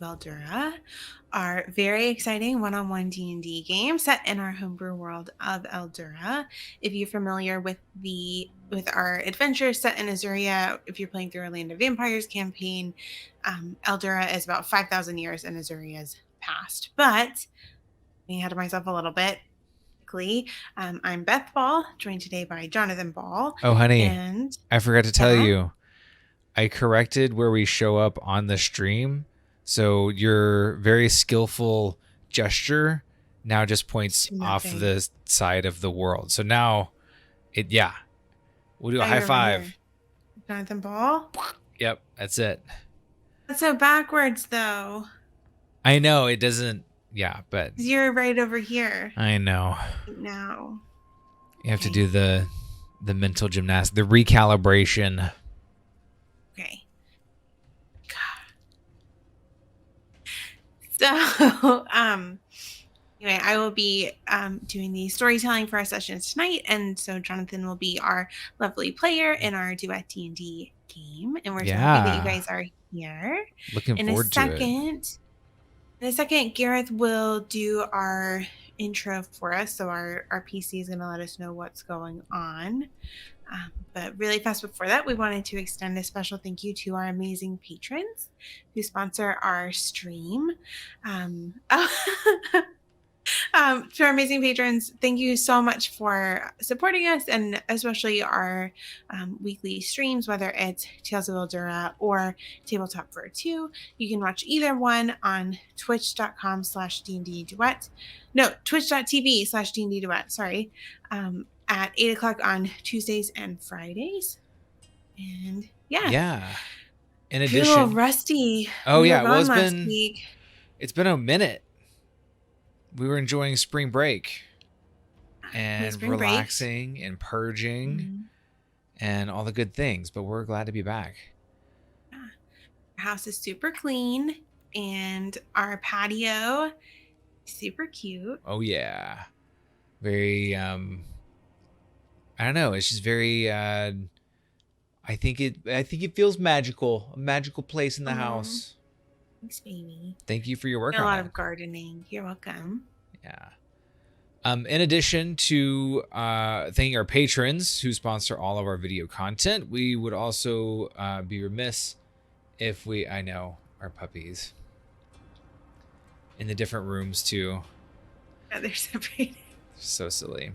Eldura, our very exciting one-on-one D&D game set in our homebrew world of Eldura. If you're familiar with our adventure set in Azuria, if you're playing through a Land of Vampires campaign, Eldura is about 5,000 years in Azuria's past. But getting ahead of myself a little bit. I'm Beth Ball, joined today by Jonathan Ball. Oh, honey, And I forgot to tell yeah, you. I corrected where we show up on the stream. So your very skillful gesture now just points to off nothing. the side of the world. So now we'll do a Now high you're over here. five. Jonathan Ball. Yep, that's it. That's so backwards, though. I know it doesn't. Yeah, but You're right over here I know now. you have to Okay. do the mental gymnastics, the recalibration. Okay. So, anyway, I will be doing the storytelling for our sessions tonight, and so Jonathan will be our lovely player in our duet D&D game, and we're so happy that you Yeah, guys are here. looking In a forward to it. second, Gareth will do our intro for us. So our PC is going to let us know what's going on. But really fast before that, we wanted to extend a special thank you to our amazing patrons who sponsor our stream. To our amazing patrons, thank you so much for supporting us, and especially our weekly streams, whether it's Tales of Eldura or Tabletop for 2. You can watch either one on twitch.com/D&D Duet. No, twitch.tv/D&D Duet, sorry, at 8 o'clock on Tuesdays and Fridays. And Yeah. In I feel a little addition, rusty. oh We were yeah, well gone last week. it's been a minute. We were enjoying spring break and Spring relaxing break. and purging and all the good things, but we're glad to be back. Yeah. Our house is super clean and our patio is super cute. Oh yeah. Very I don't know, it's just very I think it feels magical. A magical place in the house. Thanks, baby. Thank you for your work A on lot it. of gardening. You're welcome. Yeah. In addition to thanking our patrons who sponsor all of our video content, we would also be remiss if I know, our puppies in the different rooms too. Yeah, they're separated. So silly.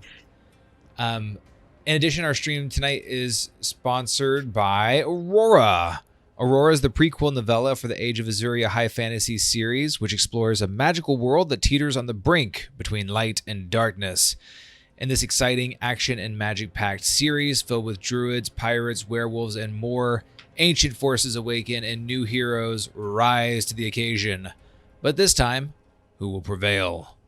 In addition, our stream tonight is sponsored by Aurora. Aurora is the prequel novella for the Age of Azuria high fantasy series, which explores a magical world that teeters on the brink between light and darkness. In this exciting action and magic-packed series filled with druids, pirates, werewolves, and more, ancient forces awaken and new heroes rise to the occasion. But this time, who will prevail?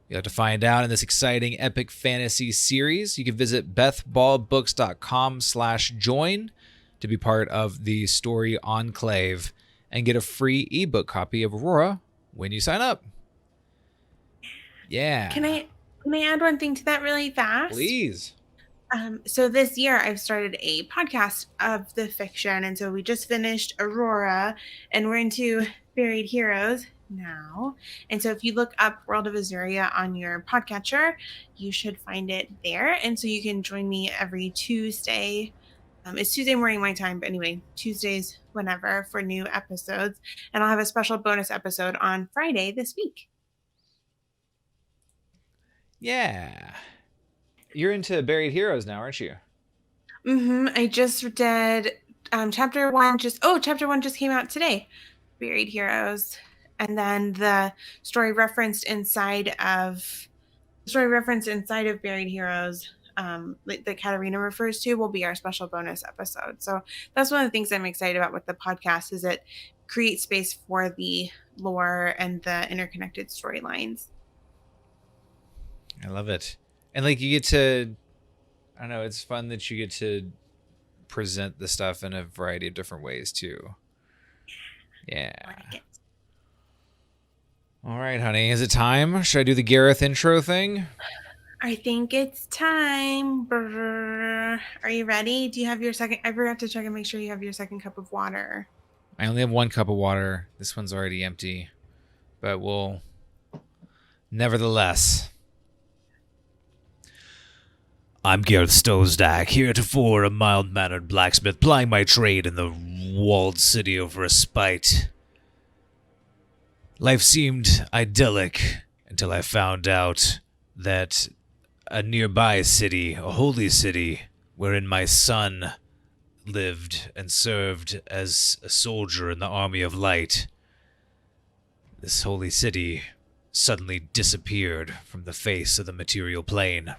You'll have to find out in this exciting epic fantasy series. You can visit bethballbooks.com/join to be part of the story enclave and get a free ebook copy of Aurora when you sign up. Yeah. Can I add one thing to that really fast? Please. So this year I've started a podcast of the fiction, and so we just finished Aurora, and we're into Buried Heroes now. And so if you look up World of Azuria on your podcatcher, you should find it there. And so you can join me every Tuesday. It's Tuesday morning my time, but anyway, Tuesdays whenever for new episodes. And I'll have a special bonus episode on Friday this week. Yeah. You're into Buried Heroes now, aren't you? I just did chapter one. Chapter one just came out today. Buried Heroes, and then the story referenced inside of Buried Heroes, that Katarina refers to, will be our special bonus episode. So that's one of the things I'm excited about with the podcast, is it creates space for the lore and the interconnected storylines. I love it. And like you get to, I don't know, it's fun that you get to present the stuff in a variety of different ways too. Yeah. All right, honey. Is it time? Should I do the Gareth intro thing? I think it's time. Brr. Are you ready? Do you have your second? I forgot to check and make sure you have your second cup of water. I only have 1 cup of water. This one's already empty, but we'll nevertheless. I'm Gareth Stosdak, heretofore a mild-mannered blacksmith, plying my trade in the walled city of respite. Life seemed idyllic until I found out that a nearby city, a holy city, wherein my son lived and served as a soldier in the Army of Light, this holy city suddenly disappeared from the face of the material plane.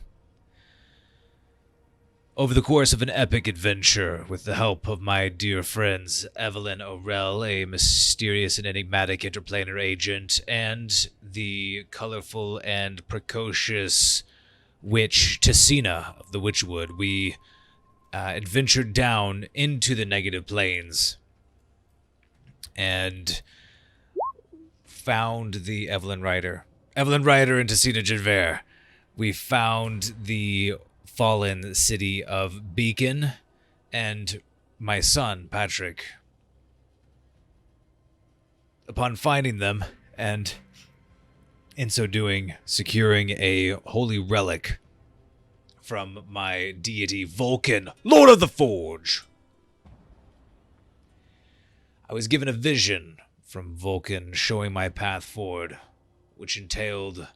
Over the course of an epic adventure, with the help of my dear friends Evelyn Orell, a mysterious and enigmatic interplanar agent, and the colorful and precocious witch Tessina of the Witchwood, we adventured down into the negative planes and found the Evelyn Ryder and Tessina Javert. We found the fallen city of Beacon and my son, Patrick. Upon finding them, and in so doing, securing a holy relic from my deity Vulcan, Lord of the Forge, I was given a vision from Vulcan showing my path forward, which entailed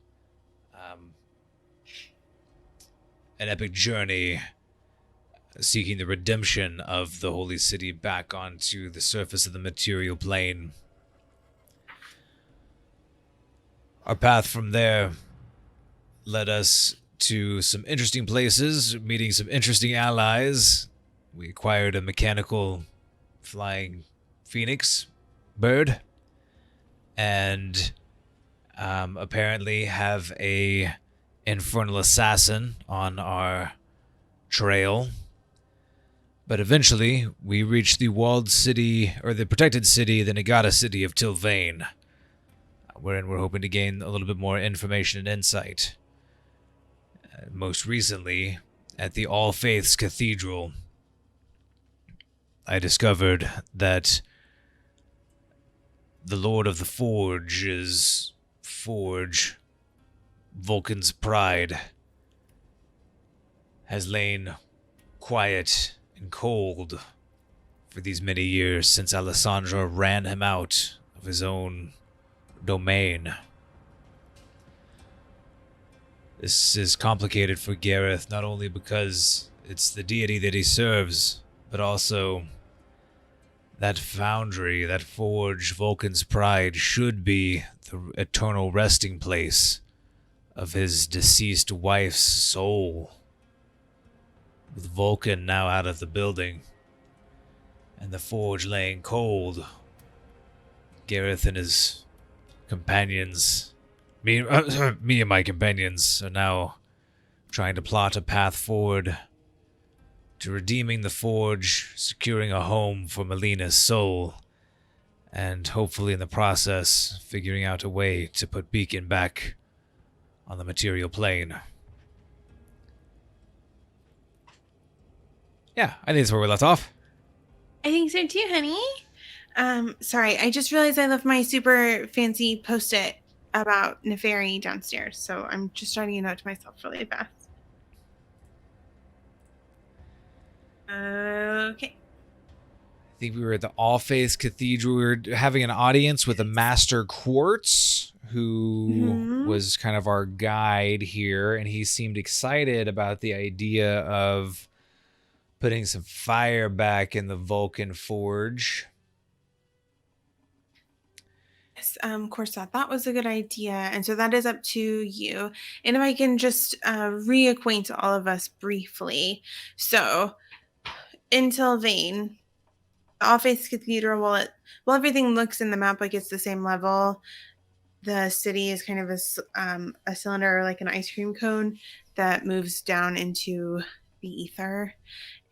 an epic journey seeking the redemption of the holy city back onto the surface of the material plane. Our path from there led us to some interesting places, meeting some interesting allies. We acquired a mechanical flying phoenix bird, and apparently have a infernal assassin on our trail. But eventually, we reached the walled city, or the protected city, the Nagata city of Tilvain, wherein we're hoping to gain a little bit more information and insight. Most recently, at the All Faiths Cathedral, I discovered that the Lord of the Forge's forge, Vulcan's pride, has lain quiet and cold for these many years since Alessandra ran him out of his own domain. This is complicated for Gareth, not only because it's the deity that he serves, but also that foundry, that forge, Vulcan's pride, should be the eternal resting place of his deceased wife's soul. With Vulcan now out of the building, and the forge laying cold, Gareth and his companions, me and my companions, are now trying to plot a path forward to redeeming the forge, securing a home for Melina's soul, and hopefully in the process figuring out a way to put Beacon back on the material plane. Yeah, I think that's where we left off. I think so too, honey. Sorry, I just realized I left my super fancy post-it about Neferi downstairs, so I'm just writing a note to myself really fast. Okay. I think we were at the All Faiths Cathedral. We were having an audience with a Master Quartz, who was kind of our guide here, and he seemed excited about the idea of putting some fire back in the Vulcan Forge. Yes, of course, that was a good idea. And so that is up to you. And if I can just reacquaint all of us briefly. So, in Sylvain, All Faiths Cathedral, while everything looks in the map like it's the same level, the city is kind of a cylinder, like an ice cream cone that moves down into the ether.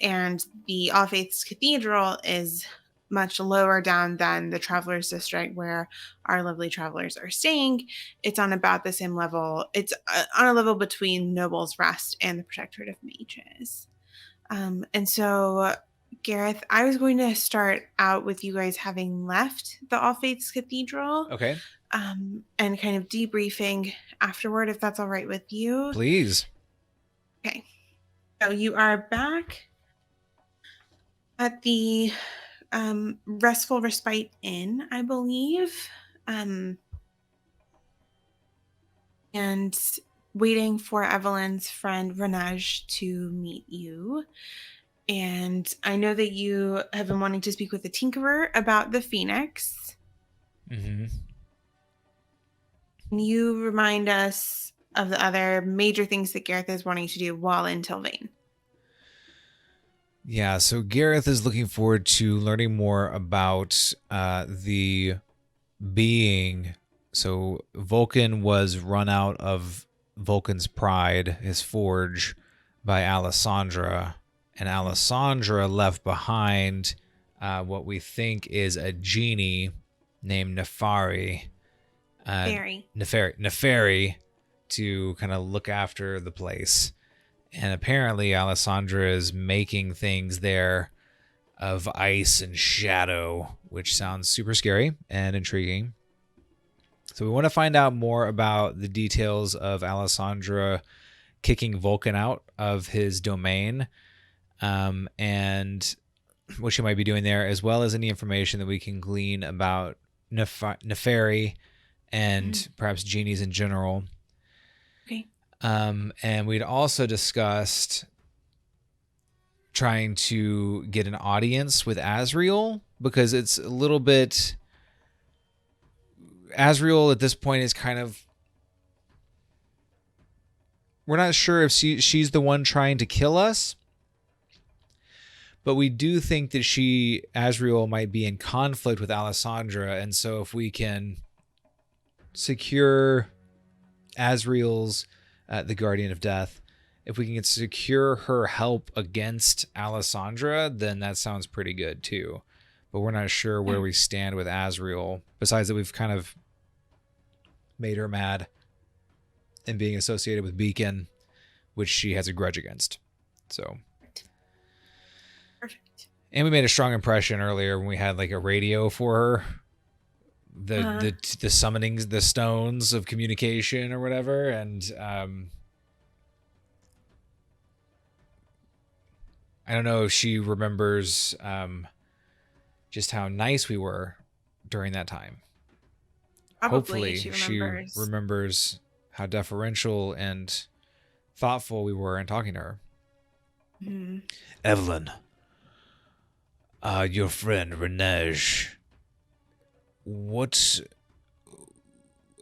And the All Faiths Cathedral is much lower down than the Travelers District where our lovely travelers are staying. It's on about the same level. It's on a level between Noble's Rest and the Protectorate of Mages. And so Gareth, I was going to start out with you guys having left the All Faiths Cathedral, Okay. and kind of debriefing afterward, if that's all right with you. Please. Okay. So you are back at the Restful Respite Inn, I believe, um, and waiting for Evelyn's friend Renage to meet you. And I know that you have been wanting to speak with the Tinkerer about the Phoenix. Mm-hmm. Can you remind us of the other major things that Gareth is wanting to do while in Tilvane? Yeah, so Gareth is looking forward to learning more about the being. So Vulcan was run out of Vulcan's pride, his forge, by Alessandra, and Alessandra left behind what we think is a genie named Nefari, Very. Neferi, to kind of look after the place. And apparently, Alessandra is making things there of ice and shadow, which sounds super scary and intriguing. So we want to find out more about the details of Alessandra kicking Vulcan out of his domain, and what she might be doing there, as well as any information that we can glean about Neferi and perhaps genies in general. Okay. And we'd also discussed trying to get an audience with Asriel, because it's a little bit... Asriel at this point is kind of... We're not sure if she's the one trying to kill us, but we do think that Asriel might be in conflict with Alessandra, and so if we can secure Asriel's the Guardian of Death, if we can secure her help against Alessandra, then that sounds pretty good too. But we're not sure where we stand with Asriel, besides that we've kind of made her mad and being associated with Beacon, which she has a grudge against. So, Perfect. and we made a strong impression earlier when we had like a radio for her, the summonings, the stones of communication or whatever, and I don't know if she remembers just how nice we were during that time. Probably Hopefully she remembers how deferential and thoughtful we were in talking to her. Mm-hmm. Evelyn, your friend Renege, is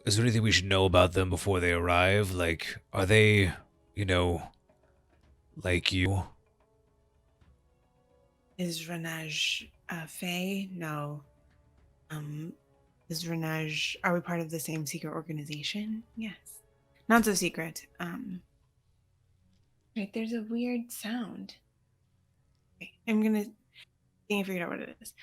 there anything we should know about them before they arrive? Like, are they, like you? Is Renage Faye? No. Is Renage... Are we part of the same secret organization? Yes. Not so secret. Right, there's a weird sound. Okay, I'm gonna see if I figured out what it is.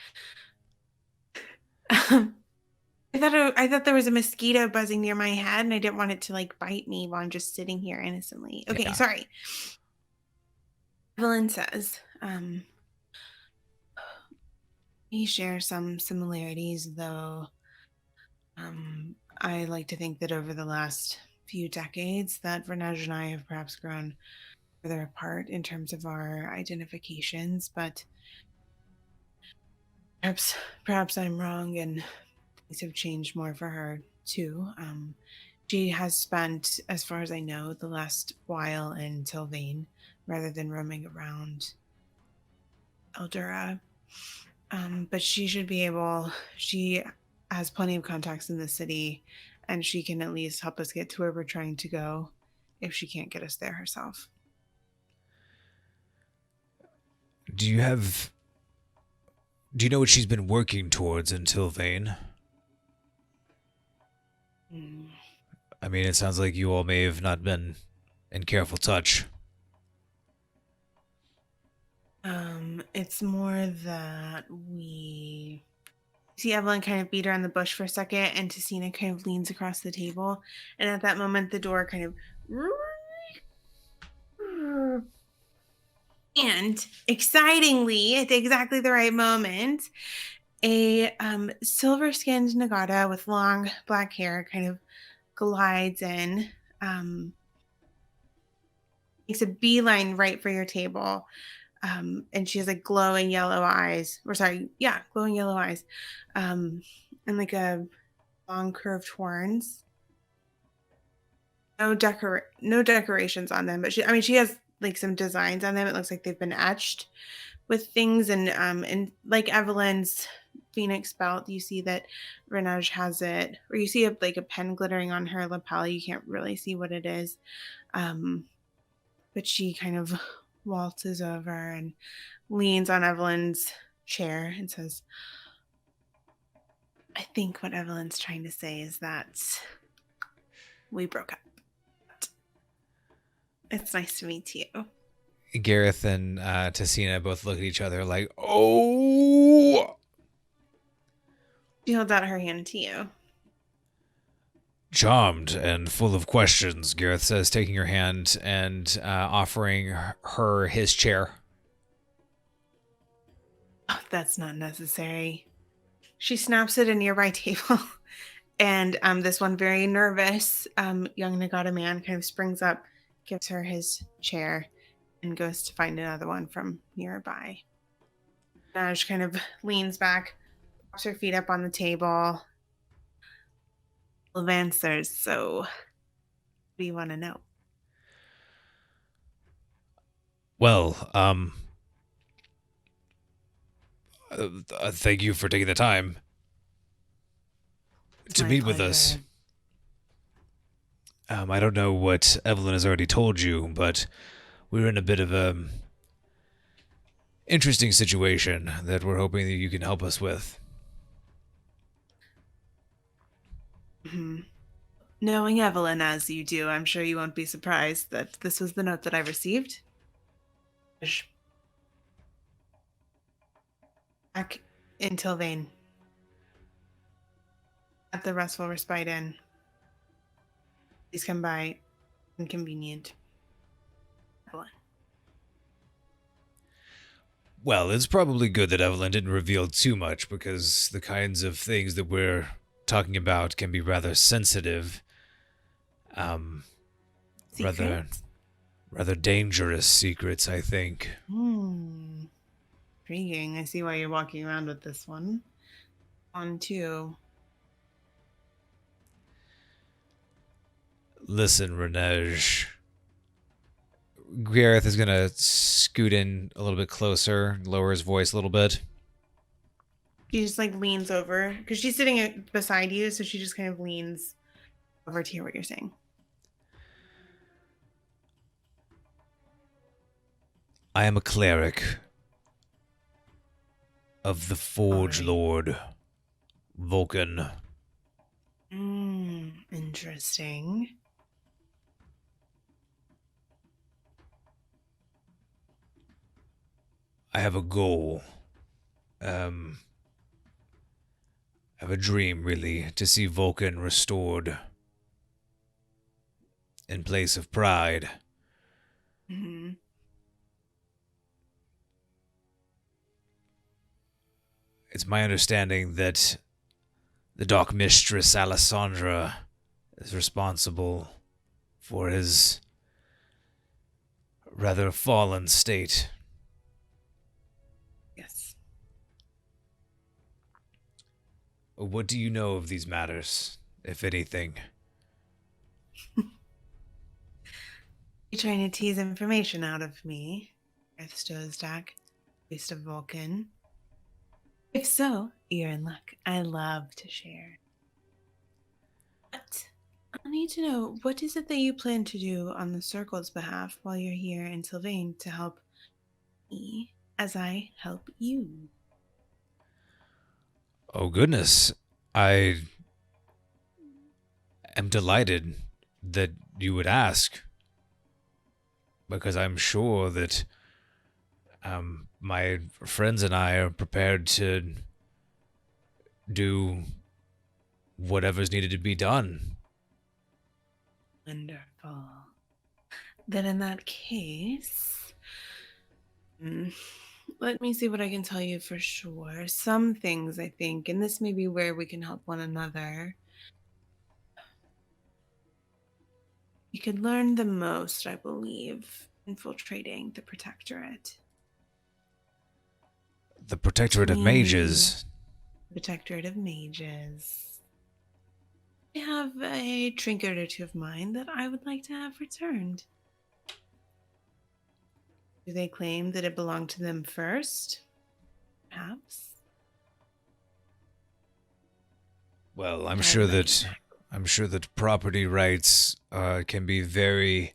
I thought there was a mosquito buzzing near my head, and I didn't want it to like bite me while I'm just sitting here innocently. Okay, Yeah. sorry. Evelyn says, we share some similarities, though. I like to think that over the last few decades that Renage and I have perhaps grown further apart in terms of our identifications, but perhaps I'm wrong and things have changed more for her too. She has spent, as far as I know, the last while in Tilvane rather than roaming around Eldura. But she has plenty of contacts in the city, and she can at least help us get to where we're trying to go if she can't get us there herself. Do you know what she's been working towards in Tilvane? I mean, it sounds like you all may have not been in careful touch. It's more that we see Evelyn kind of beat around the bush for a second, and Tessina kind of leans across the table, and at that moment the door kind of And excitingly, at exactly the right moment, a silver-skinned Nagata with long black hair kind of glides in, um, makes a beeline right for your table. And she has like glowing yellow eyes, or sorry, yeah, glowing yellow eyes, and like a long curved horns. No decorations on them, but she has like some designs on them. It looks like they've been etched with things, and like Evelyn's phoenix belt, you see that Renage has it, or you see like a pen glittering on her lapel. You can't really see what it is, um, but she kind of waltzes over and leans on Evelyn's chair and says, "I think what Evelyn's trying to say is that we broke up. It's nice to meet you." Gareth and Tessina both look at each other like, oh! She holds out her hand to you. Charmed and full of questions, Gareth says, taking her hand and offering her his chair. "Oh, that's not necessary." She snaps at a nearby table, and this one very nervous young Nagata man kind of springs up, gives her his chair, and goes to find another one from nearby. Naj kind of leans back, props her feet up on the table. Full of answers, so what do you want to know? Well, thank you for taking the time to meet with us. I don't know what Evelyn has already told you, but we're in a bit of a interesting situation that we're hoping that you can help us with. Mm-hmm. Knowing Evelyn as you do, I'm sure you won't be surprised that this was the note that I received. Back in Tilvane, at the Restful Respite Inn. Please come by. Inconvenient. Evelyn. Well, it's probably good that Evelyn didn't reveal too much because the kinds of things that we're talking about can be rather sensitive. Secrets? Rather dangerous secrets, I think. Intriguing. I see why you're walking around with this one. On too. Listen, Renej. Gareth is gonna scoot in a little bit closer, lower his voice a little bit. She just like leans over because she's sitting beside you, so she just kind of leans over to hear what you're saying. I am a cleric of the Forge Right. Lord, Vulcan. Interesting. I have a goal. I have a dream, really, to see Vulcan restored in place of pride. Mm-hmm. It's my understanding that the Dark Mistress Alessandra is responsible for his rather fallen state. Yes. What do you know of these matters, if anything? You're trying to tease information out of me, Earth Stozdak, Beast of Vulcan. If so, you're in luck. I love to share. But I need to know, what is it that you plan to do on the Circle's behalf while you're here in Sylvain to help me as I help you? Oh, goodness. I am delighted that you would ask, because I'm sure that my friends and I are prepared to do whatever's needed to be done. Wonderful. Then in that case, Mm. Let me see what I can tell you for sure. Some things, I think, and this may be where we can help one another. You could learn the most, I believe, infiltrating the Protectorate. The Protectorate of Between Mages. the Protectorate of Mages, I have a trinket or two of mine that I would like to have returned. Do they claim that it belonged to them first? Perhaps. Well, And I would like it back. I'm sure that property rights can be very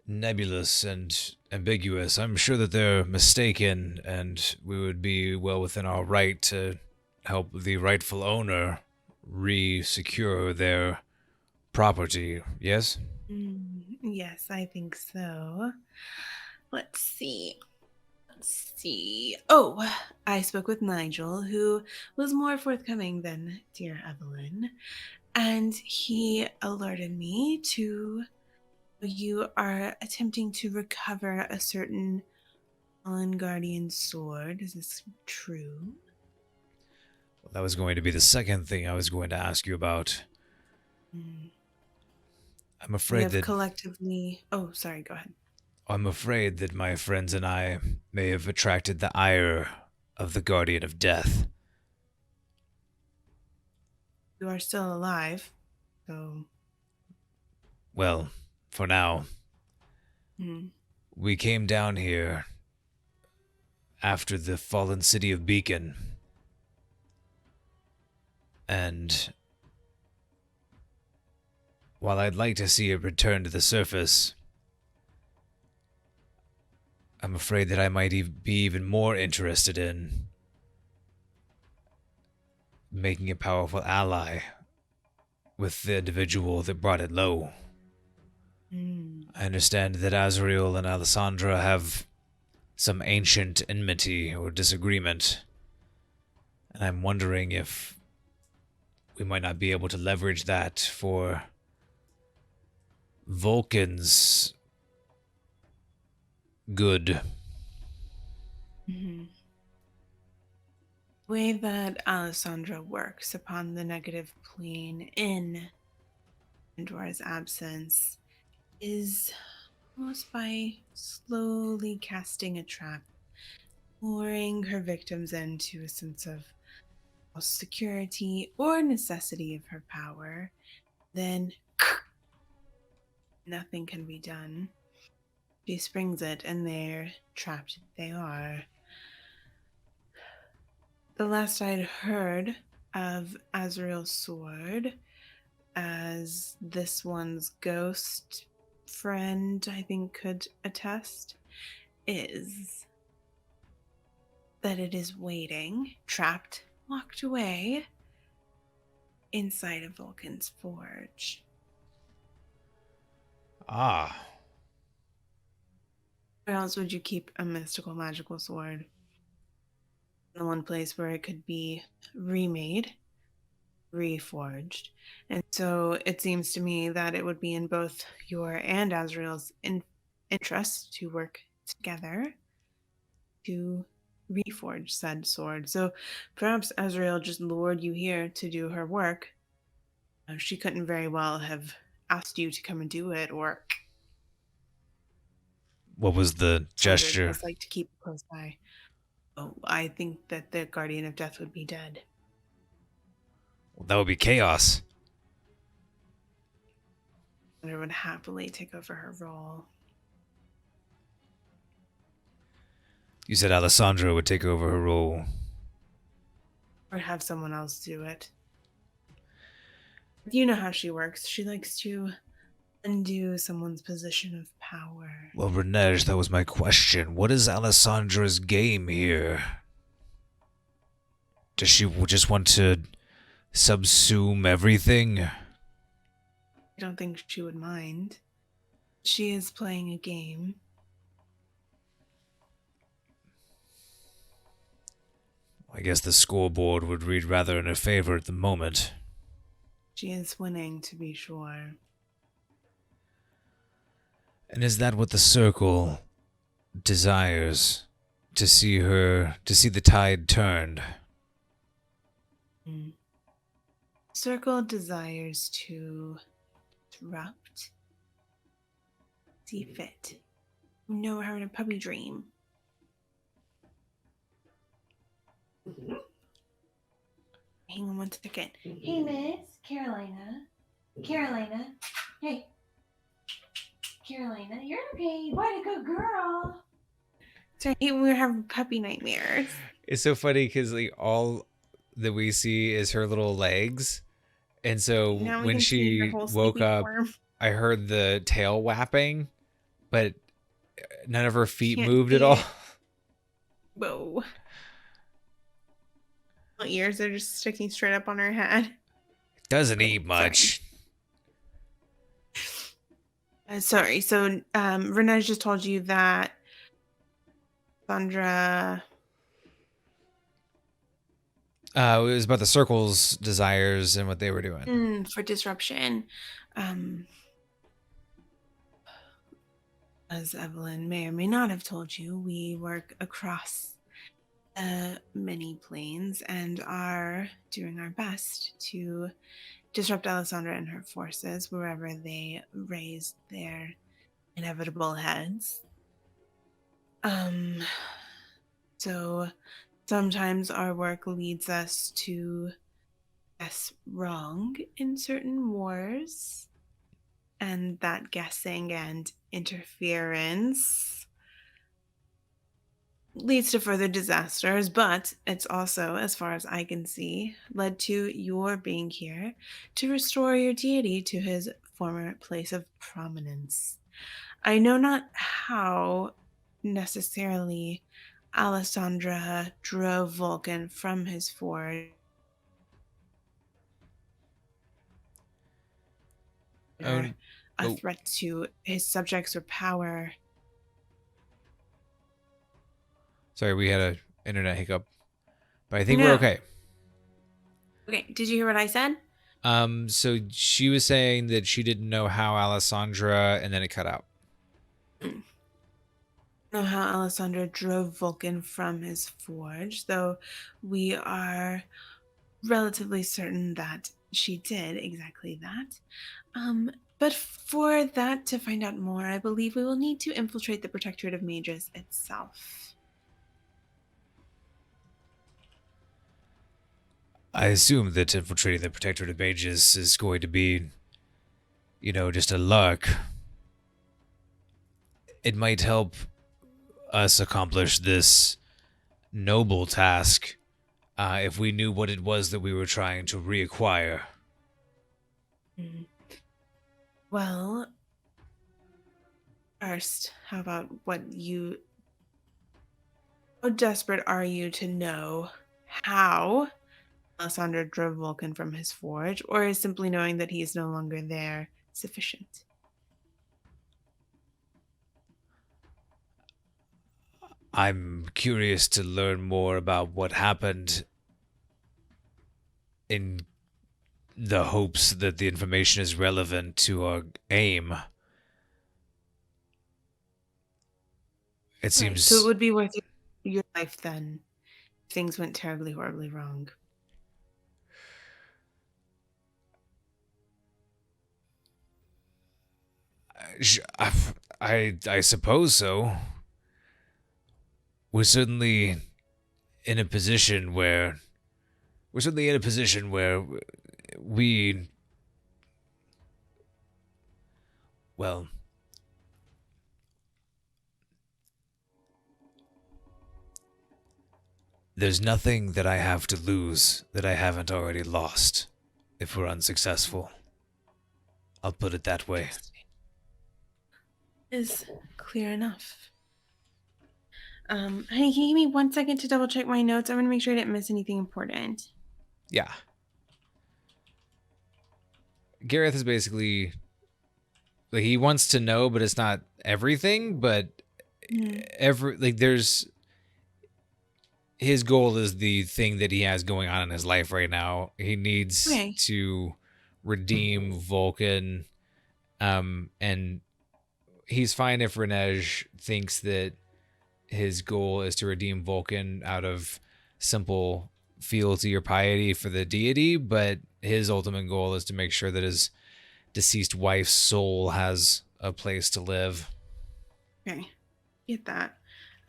nebulous and ambiguous. I'm sure that they're mistaken, and we would be well within our right to help the rightful owner re-secure their property. Yes? Yes, I think so. Let's see. Let's see. Oh, I spoke with Nigel, who was more forthcoming than dear Evelyn, and he alerted me to you are attempting to recover a certain Fallen Guardian sword. Is this true? Well, that was going to be the second thing I was going to ask you about. Hmm. I'm We afraid have that collectively. Oh, sorry, go ahead. I'm afraid that my friends and I may have attracted the ire of the Guardian of Death. You are still alive, so. Well, for now, Hmm. we came down here after the fallen city of Beacon, and while I'd like to see it return to the surface, I'm afraid that I might be even more interested in making a powerful ally with the individual that brought it low. Hmm. I understand that Azrael and Alessandra have some ancient enmity or disagreement, and I'm wondering if we might not be able to leverage that for Vulcan's good. Hmm. The way that Alessandra works upon the negative plane in Pandora's absence is almost by slowly casting a trap, luring her victims into a sense of false security or necessity of her power. Then nothing can be done. She springs it, and they're trapped. They are. The last I'd heard of Azrael's sword, as this one's ghost friend, I think, could attest, is that it is waiting, trapped, locked away inside of Vulcan's forge. Ah, Where else would you keep a mystical magical sword? The one place where it could be remade, reforged. And so it seems to me that it would be in both your and Azrael's interest to work together to reforge said sword. So perhaps Azrael just lured you here to do her work. She couldn't very well have asked you to come and do it, or what was the Sandra gesture? does like to keep a close eye. Oh, I think that the Guardian of Death would be dead. Well, that would be chaos. Sandra would happily take over her role. You said Alessandra would take over her role. Or have someone else do it. You know how she works. She likes to undo someone's position of power. Well, Renej, that was my question. What is Alessandra's game here? Does she just want to subsume everything? I don't think she would mind. She is playing a game. I guess the scoreboard would read rather in her favor at the moment. She is winning, to be sure. And is that what the circle desires to see the tide turned. Mm. Circle desires to disrupt, see fit. No, we're having a puppy dream. Hang on one second. Hey, Miss Carolina. Carolina. Hey. Carolina, you're okay. What a good girl. Sorry, we're having puppy nightmares. It's so funny because like all that we see is her little legs, and so Now we when can see her she whole woke sleeping up, form. I heard the tail whapping, but none of her feet Can't moved at see all. it. Whoa. Her ears are just sticking straight up on her head. Doesn't Okay, eat sorry. much. Sorry. So, Renee just told you that Sandra. It was about the circle's desires and what they were doing. For disruption. Um, as Evelyn may or may not have told you, we work across many planes and are doing our best to disrupt Alessandra and her forces wherever they raise their inevitable heads. Um, so sometimes our work leads us to guess wrong in certain wars, and that guessing and interference leads to further disasters, but it's also, as far as I can see, led to your being here to restore your deity to his former place of prominence. I know not how necessarily Alessandra drove Vulcan from his forge, Oh, or a oh, threat to his subjects or power. sorry, we had a internet hiccup, but I think we're No. okay. Okay, did you hear what I said? So she was saying that she didn't know how Alessandra, and then it cut out. Know how Alessandra drove Vulcan from his forge, though we are relatively certain that she did exactly that. But for that to find out more, I believe we will need to infiltrate the Protectorate of Mages itself. I assume that infiltrating the Protectorate of Mages is going to be, just a lark. It might help us accomplish this noble task if we knew what it was that we were trying to reacquire. Mm. Well, first, how about how desperate are you to know how Alessandro drove Vulcan from his forge, or is simply knowing that he is no longer there sufficient? I'm curious to learn more about what happened in the hopes that the information is relevant to our aim. It Right. So it seems would be worth your life then if things went terribly, horribly wrong. I suppose so. We're certainly in a position where we well, there's nothing that I have to lose that I haven't already lost if we're unsuccessful. I'll put it that way. Is clear enough. Hey, can you give me 1 second to double check my notes? I want to make sure I didn't miss anything important. Yeah. Gareth is basically like he wants to know, but it's not everything, but Hmm. there's his goal is the thing that he has going on in his life right now. He needs Okay. to redeem Vulcan, and he's fine if Renej thinks that his goal is to redeem Vulcan out of simple fealty or piety for the deity, but his ultimate goal is to make sure that his deceased wife's soul has a place to live. Okay, get that.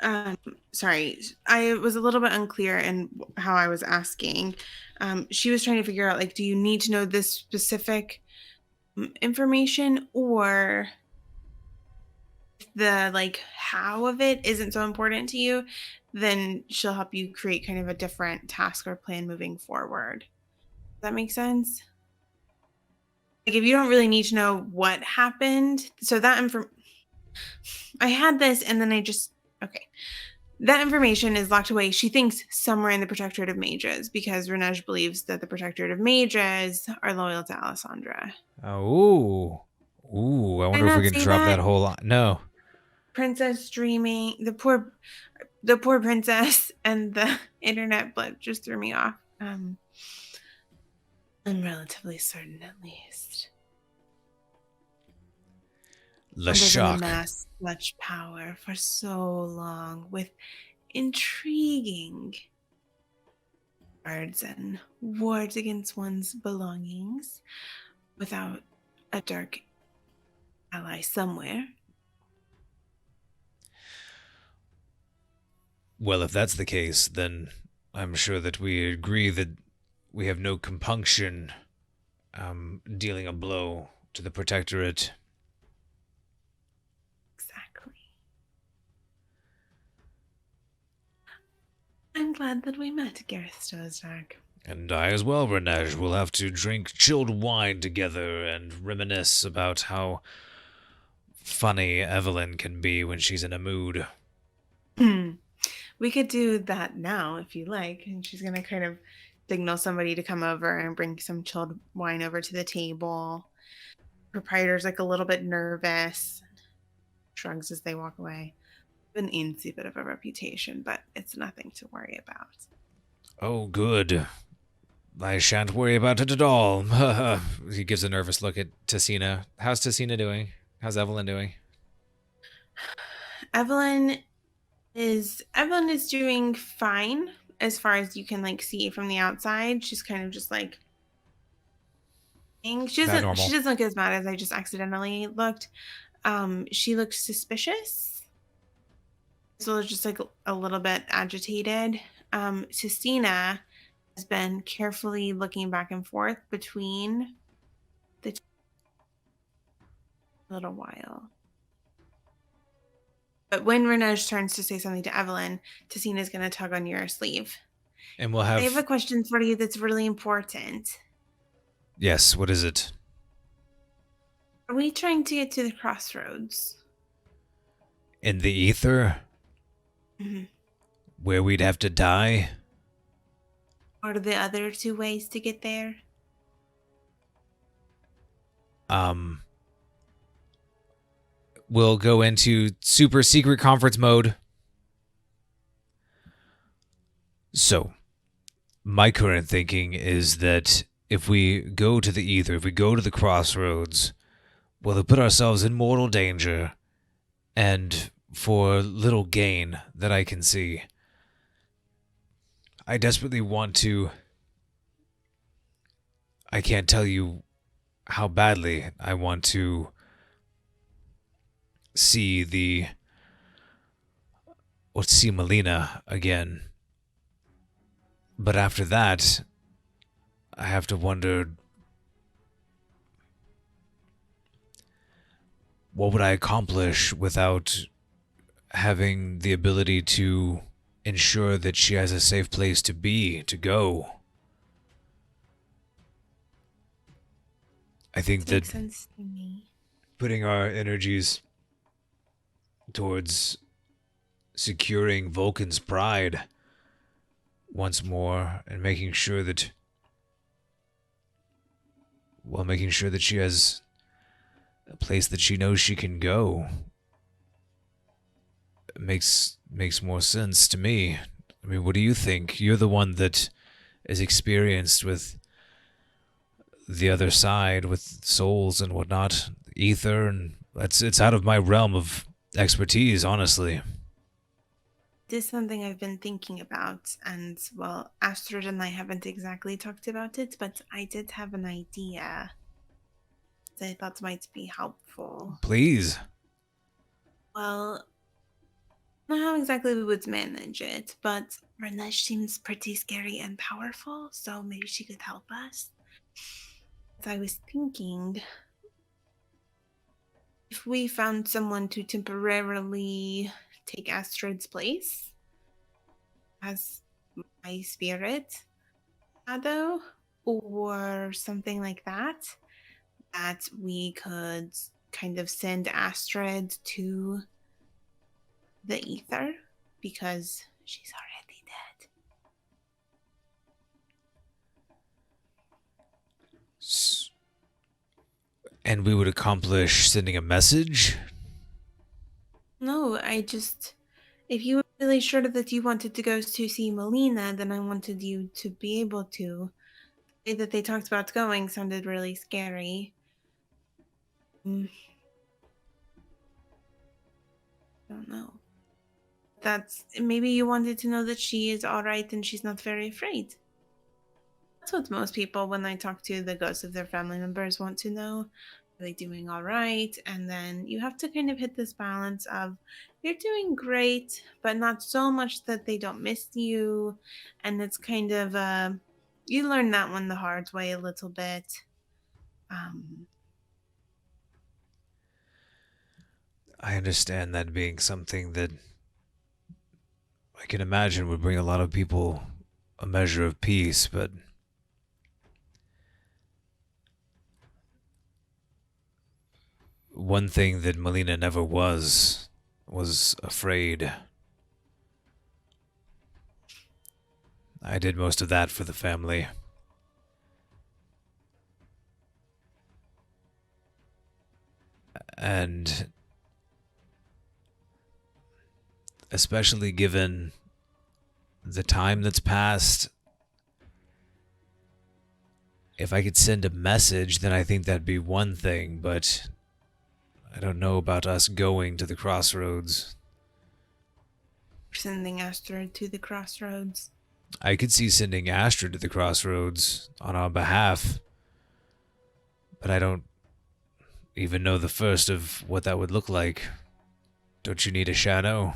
Um, Sorry, I was a little bit unclear in how I was asking. She was trying to figure out, like, do you need to know this specific information, or the like how of it isn't so important to you, then she'll help you create kind of a different task or plan moving forward. Does that make sense? Like if you don't really need to know what happened, so that I had this and then I just okay. That information is locked away, she thinks, somewhere in the Protectorate of Mages because Renej believes that the Protectorate of Mages are loyal to Alessandra. Oh, ooh! I Did I wonder if we not can say drop that that? whole line. No. Princess dreaming, the poor princess and the internet blip just threw me off. I'm relatively certain, at least. Le One doesn't Shock. amass such power for so long with intriguing guards and wards against one's belongings without a dark ally somewhere. Well, if that's the case, then I'm sure that we agree that we have no compunction dealing a blow to the Protectorate. Exactly. I'm glad that we met, Gareth Stozdark. And I as well, Renej. We'll have to drink chilled wine together and reminisce about how funny Evelyn can be when she's in a mood. We could do that now if you like. And she's going to kind of signal somebody to come over and bring some chilled wine over to the table. Proprietor's like a little bit nervous, shrugs as they walk away. An eensy bit of a reputation, but it's nothing to worry about. Oh, good. I shan't worry about it at all. He gives a nervous look at Tessina. How's Tessina doing? How's Evelyn doing? Evelyn is doing fine as far as you can like see from the outside. She's kind of just like she That doesn't normal. she doesn't look as mad as I just accidentally looked. She looks suspicious. So just like a little bit agitated. Sistina has been carefully looking back and forth between the two a little while. But when Renej turns to say something to Evelyn, Tessina's going to tug on your sleeve. And we'll I have a have. question for you that's really important. Yes, what is it? Are we trying to get to the crossroads? In the ether? Mm-hmm. Where we'd have to die? What are the other two ways to get there? We'll go into super secret conference mode. So, my current thinking is that if we go to the ether, if we go to the crossroads, we'll have put ourselves in mortal danger, and for little gain that I can see, I desperately want to. I can't tell you how badly I want to see Melina again. But after that, I have to wonder, what would I accomplish without having the ability to ensure that she has a safe place to be, to go? I think that Makes sense to me. putting our energies towards securing Vulcan's pride once more and making sure that she has a place that she knows she can go makes more sense to me. I mean, what do you think? You're the one that is experienced with the other side, with souls and whatnot, ether, and it's out of my realm of expertise, honestly. This is something I've been thinking about, and well, Astrid and I haven't exactly talked about it, but I did have an idea that I thought might be helpful. Please. Well, I don't know how exactly we would manage it, but Ranesh seems pretty scary and powerful, so maybe she could help us. So I was thinking if we found someone to temporarily take Astrid's place as my spirit shadow or something like that, that we could kind of send Astrid to the ether because she's already dead. And we would accomplish sending a message? No, if you were really sure that you wanted to go to see Melina, then I wanted you to be able to. The way that they talked about going sounded really scary. I don't know. That's maybe you wanted to know that she is all right and she's not very afraid. That's what most people, when I talk to the ghosts of their family members, want to know. Are they doing all right? And then you have to kind of hit this balance of you're doing great, but not so much that they don't miss you. And it's kind of, you learn that one the hard way a little bit. Um, I understand that being something that I can imagine would bring a lot of people a measure of peace, but one thing that Melina never was afraid. I did most of that for the family. And especially given the time that's passed, if I could send a message, then I think that'd be one thing, but I don't know about us going to the crossroads. sending Astrid to the crossroads. I could see sending Astrid to the crossroads on our behalf, but I don't even know the first of what that would look like. Don't you need a shadow?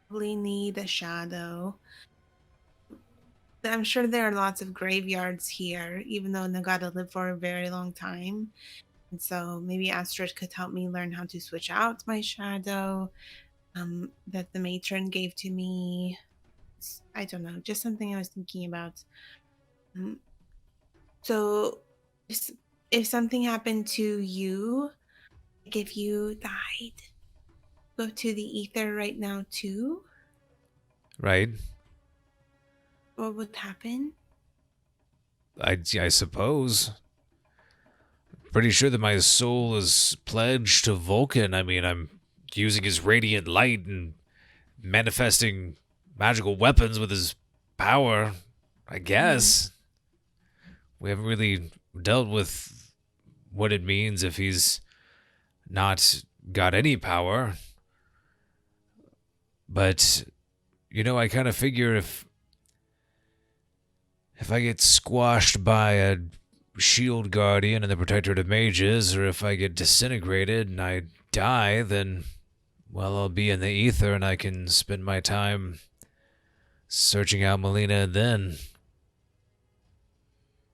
Probably need a shadow. I'm sure there are lots of graveyards here, even though Nagata lived for a very long time. And so maybe Astrid could help me learn how to switch out my shadow that the matron gave to me. I don't know, just something I was thinking about. Um, so if something happened to you, like if you died, go to the ether right now too, Right? what would happen? I suppose. Pretty sure that my soul is pledged to Vulcan. I mean, I'm using his radiant light and manifesting magical weapons with his power. I Mm. guess. We haven't really dealt with what it means if he's not got any power. But, I kind of figure if I get squashed by a shield guardian in the Protectorate of Mages, or if I get disintegrated and I die, then, well, I'll be in the ether and I can spend my time searching out Melina then.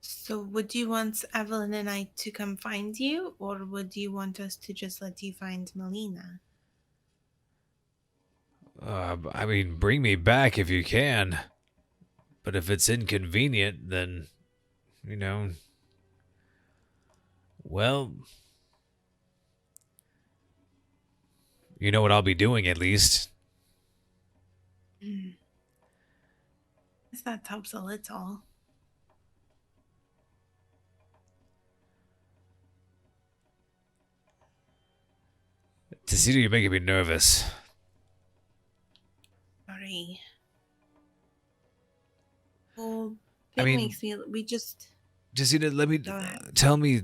So would you want Evelyn and I to come find you, or would you want us to just let you find Melina? I mean, bring me back if you can. But if it's inconvenient, then, you know, well, you know what I'll be doing at least. Mm. Guess that helps a little. Tessita, you're making me nervous. Sorry. Well, I it mean, makes me. We just Tessita, let me go ahead. tell me.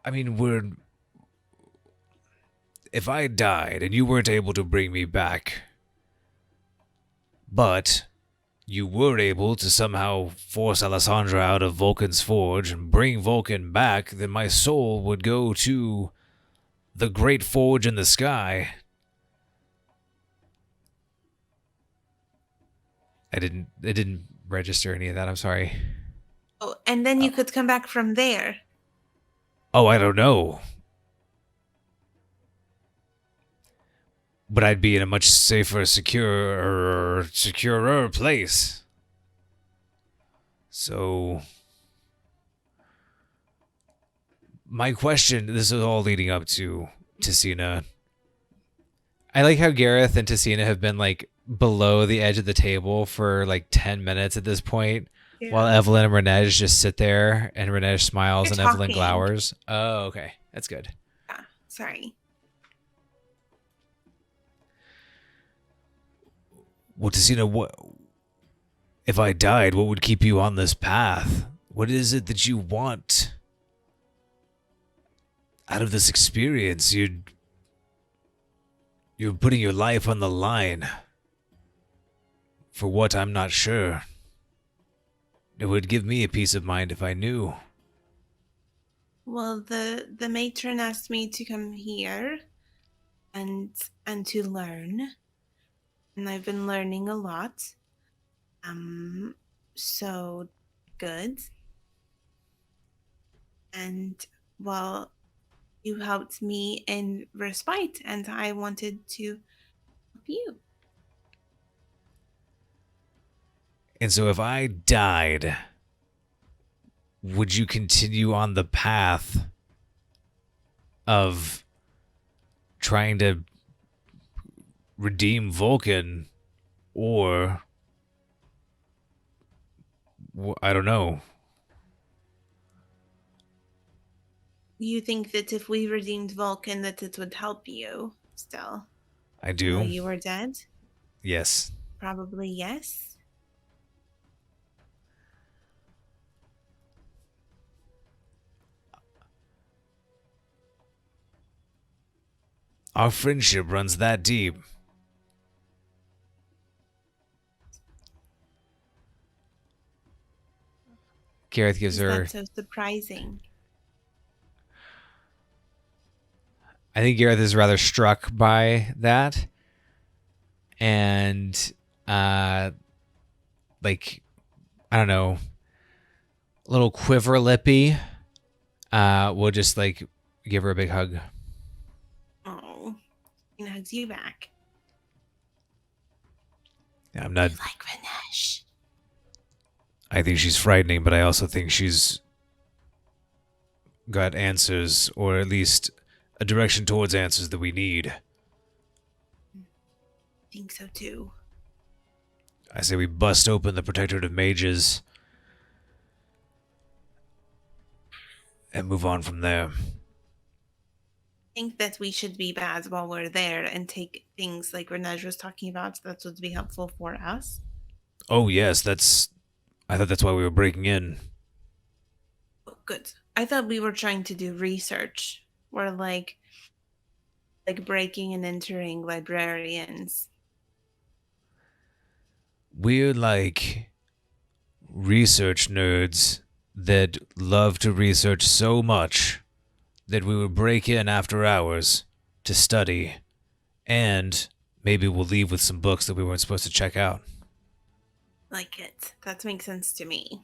I mean, if I died and you weren't able to bring me back, but you were able to somehow force Alessandra out of Vulcan's forge and bring Vulcan back, then my soul would go to the great forge in the sky. It didn't register any of that. I'm sorry. Oh, and then you could come back from there. Oh, I don't know. But I'd be in a much safer, securer place. So, my question, this is all leading up to Tessina. I like how Gareth and Tessina have been like below the edge of the table for like 10 minutes at this point, while Evelyn and Renej just sit there, and Renej smiles They're and Evelyn talking. glowers. Oh, okay. That's good. Yeah, sorry. Well, Tessina, what if I died? What would keep you on this path? What is it that you want out of this experience? You're putting your life on the line. For what, I'm not sure. It would give me a peace of mind if I knew. Well, the matron asked me to come here and to learn. And I've been learning a lot. So good. And well, you helped me in respite, and I wanted to help you. And so if I died, would you continue on the path of trying to redeem Vulcan, or I don't know. You think that if we redeemed Vulcan, that it would help you still? I do. Though you were dead? Yes. Probably yes. Our friendship runs that deep. Gareth gives Is her. that so surprising? I think Gareth is rather struck by that. And, like, I don't know, a little quiver lippy. We'll just, like, give her a big hug. Oh, he hugs you back. I'm not. You like Renej. I think she's frightening, but I also think she's got answers, or at least a direction towards answers that we need. I think so too. I say we bust open the Protectorate of Mages and move on from there. I think that we should be bad while we're there and take things like Renej was talking about. That would be helpful for us. Oh yes, I thought that's why we were breaking in. Oh, good. I thought we were trying to do research. We're like breaking and entering librarians. We're like research nerds that love to research so much that we would break in after hours to study, and maybe we'll leave with some books that we weren't supposed to check out. Like it. That makes sense to me.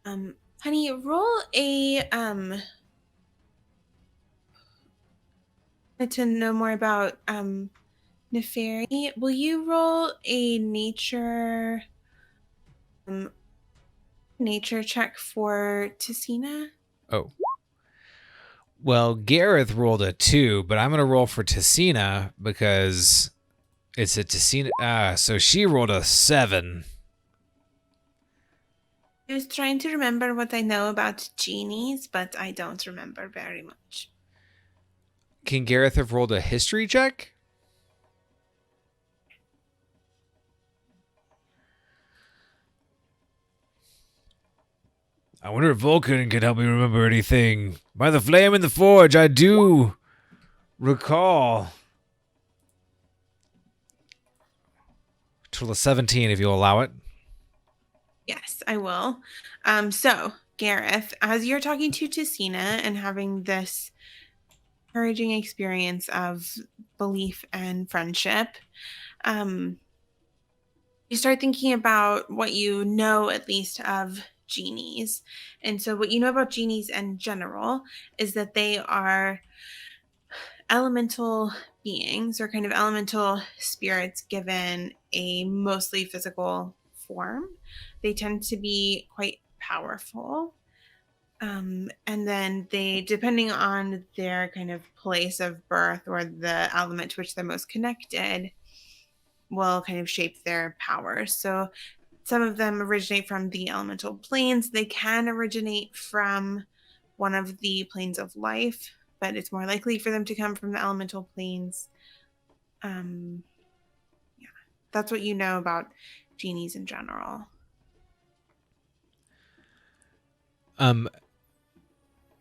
Honey, roll a to know more about Neferi. Will you roll a nature check for Tessina? Oh. Well, Gareth rolled a 2, but I'm going to roll for Tessina because it's a Tessina. So she rolled a 7. I was trying to remember what I know about genies, but I don't remember very much. Can Gareth have rolled a history check? I wonder if Vulcan can help me remember anything. By the flame in the forge, I do Recall. Total of 17 if you'll allow it. Yes, I will. So, Gareth, as you're talking to Ticina and having this encouraging experience of belief and friendship, um, you start thinking about what you know, at least, of genies. And so, what you know about genies in general is that they are elemental beings or kind of elemental spirits given a mostly physical form. They tend to be quite powerful. And then they, depending on their kind of place of birth or the element to which they're most connected, will kind of shape their powers. So some of them originate from the elemental planes. They can originate from one of the planes of life, but it's more likely for them to come from the elemental planes. Um, yeah, that's what you know about genies in general. Um,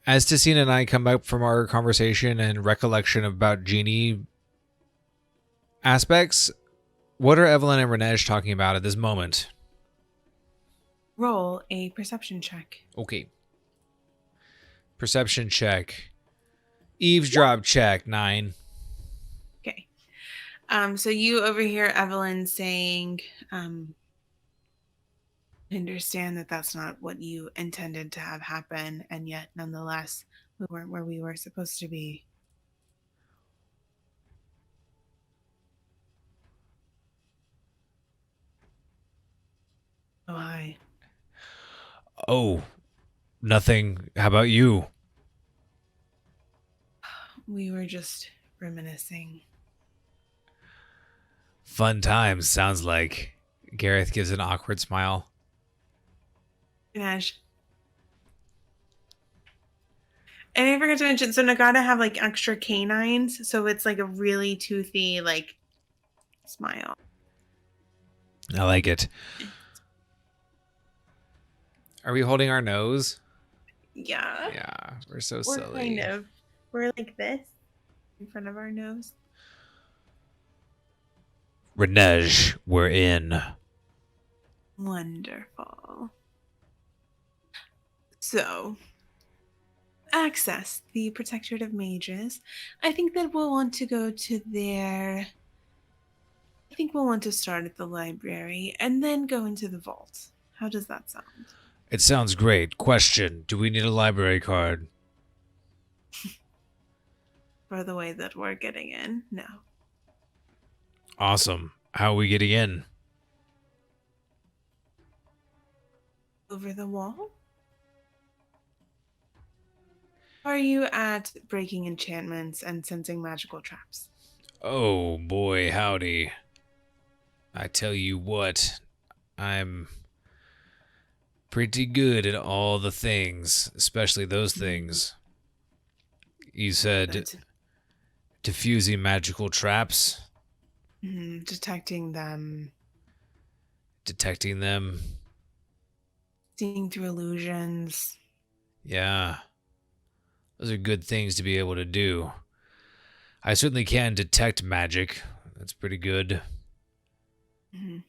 as Tessina and I come back from our conversation and recollection about genie aspects, what are Evelyn and Renej talking about at this moment? Roll a perception check. Okay. Perception check. Eavesdrop check. 9. Okay. So you overhear Evelyn saying, I understand that that's not what you intended to have happen, and yet nonetheless, we weren't where we were supposed to be. Oh, hi. Oh, nothing. How about you? We were just reminiscing. Fun times, sounds like. Gareth gives an awkward smile. Ganesh. And I forgot to mention, so Nagata have like extra canines, so it's like a really toothy, like, smile. I like it. Are we holding our nose? Yeah. Yeah, we're so We're silly. kind of, we're like this in front of our nose. Renej, we're in. Wonderful. So, access the Protectorate of Mages. I think that we'll want to go to their. I think we'll want to start at the library and then go into the vault. How does that sound? It sounds great. Question: do we need a library card? For the way that we're getting in? No. Awesome. How are we getting in? Over the wall? Are you at breaking enchantments and sensing magical traps? Oh boy, howdy. I tell you what, I'm pretty good at all the things, especially those things. You said Good. diffusing magical traps, Detecting them, detecting them. seeing through illusions. Yeah, those are good things to be able to do. I certainly can detect magic. That's pretty good. Mhm.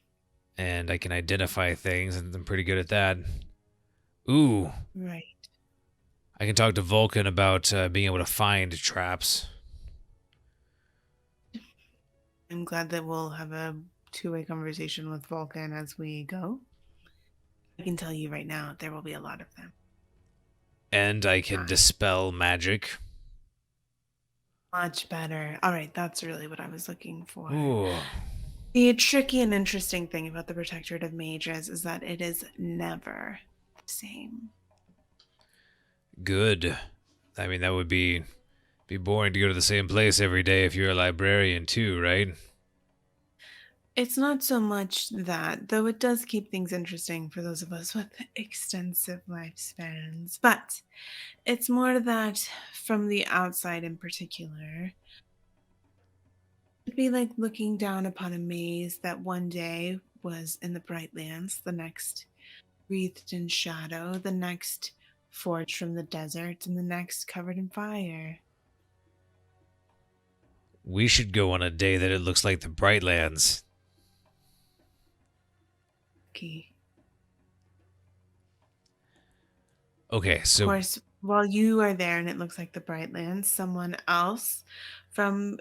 And I can identify things, and I'm pretty good at that. Ooh, Right. I can talk to Vulcan about being able to find traps. I'm glad that we'll have a two-way conversation with Vulcan as we go. I can tell you right now, there will be a lot of them. And I can Ah, dispel magic. much better. All right, that's really what I was looking for. Ooh, The tricky and interesting thing about the Protectorate of Mages is that it is never the same. good. I mean, that would be boring to go to the same place every day if you're a librarian too, right? It's not so much that, though it does keep things interesting for those of us with extensive lifespans, but it's more that from the outside in particular, it'd be like looking down upon a maze that one day was in the bright lands, the next wreathed in shadow, the next forged from the desert, and the next covered in fire. We should go on a day that it looks like the Brightlands. Okay. Okay, Of so course, while you are there and it looks like the Brightlands, someone else from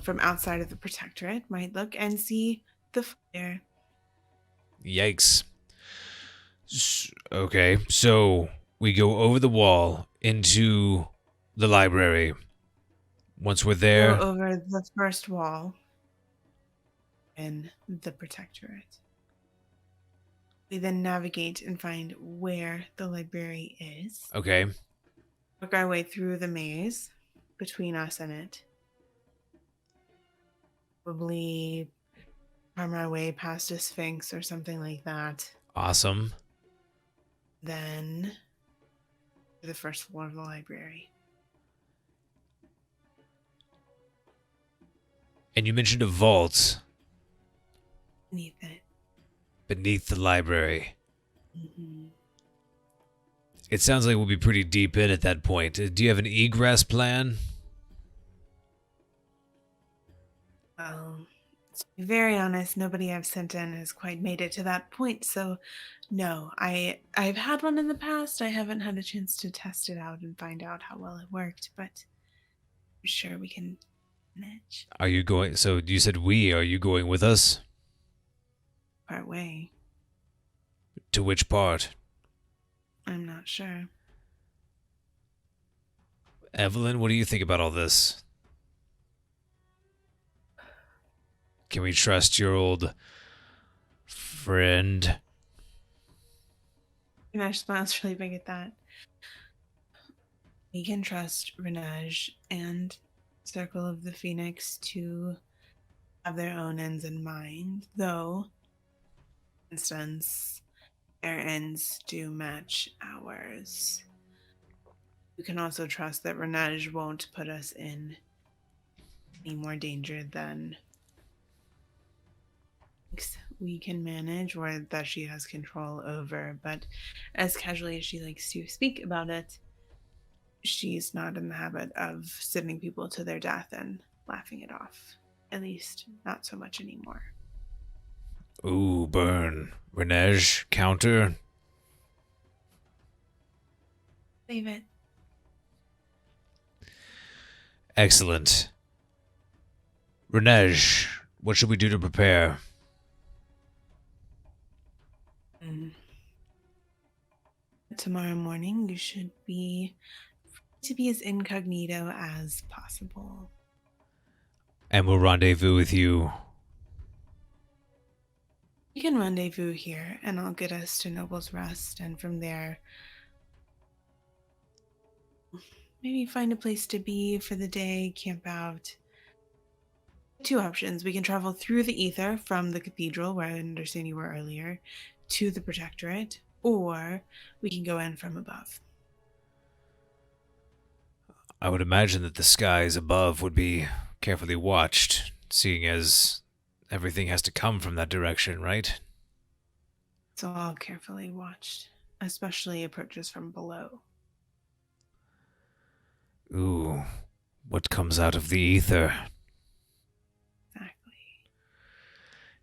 from outside of the Protectorate might look and see the fire. yikes. Okay, so we go over the wall into the library. Once we're Go there, over the first wall in the Protectorate. We then navigate and find where the library is. okay, Work our way through the maze between us and it. Probably arm our way past a sphinx or something like that. awesome. Then to the first floor of the library. And you mentioned a vault Beneath it. beneath the library. Mm-hmm. It sounds like we'll be pretty deep in at that point. Do you have an egress plan? Well, to be very honest, nobody I've sent in has quite made it to that point, so no. I've had one in the past. I haven't had a chance to test it out and find out how well it worked, but I'm sure we can manage. Are you going? So you said we. Are you going with us? Part way. To which part? I'm not sure. Evelyn, what do you think about all this? Can we trust your old friend? Ganesh smiles really big at that. We can trust Renage and Circle of the Phoenix to have their own ends in mind, though, for instance, their ends do match ours. We can also trust that Renage won't put us in any more danger than we can manage or that she has control over. But as casually as she likes to speak about it, she's not in the habit of sending people to their death and laughing it off. At least, not so much anymore. Ooh, burn. Renege, counter. Leave it. Excellent. Renege, what should we do to prepare? Tomorrow morning, you should be to be as incognito as possible. And we'll rendezvous with you. You can rendezvous here, and I'll get us to Noble's Rest, and from there, maybe find a place to be for the day, camp out. Two options. We can travel through the ether from the cathedral, where I understand you were earlier, to the Protectorate, or we can go in from above. I would imagine that the skies above would be carefully watched, seeing as everything has to come from that direction, right? It's all carefully watched, especially approaches from below. Ooh, what comes out of the ether? Exactly.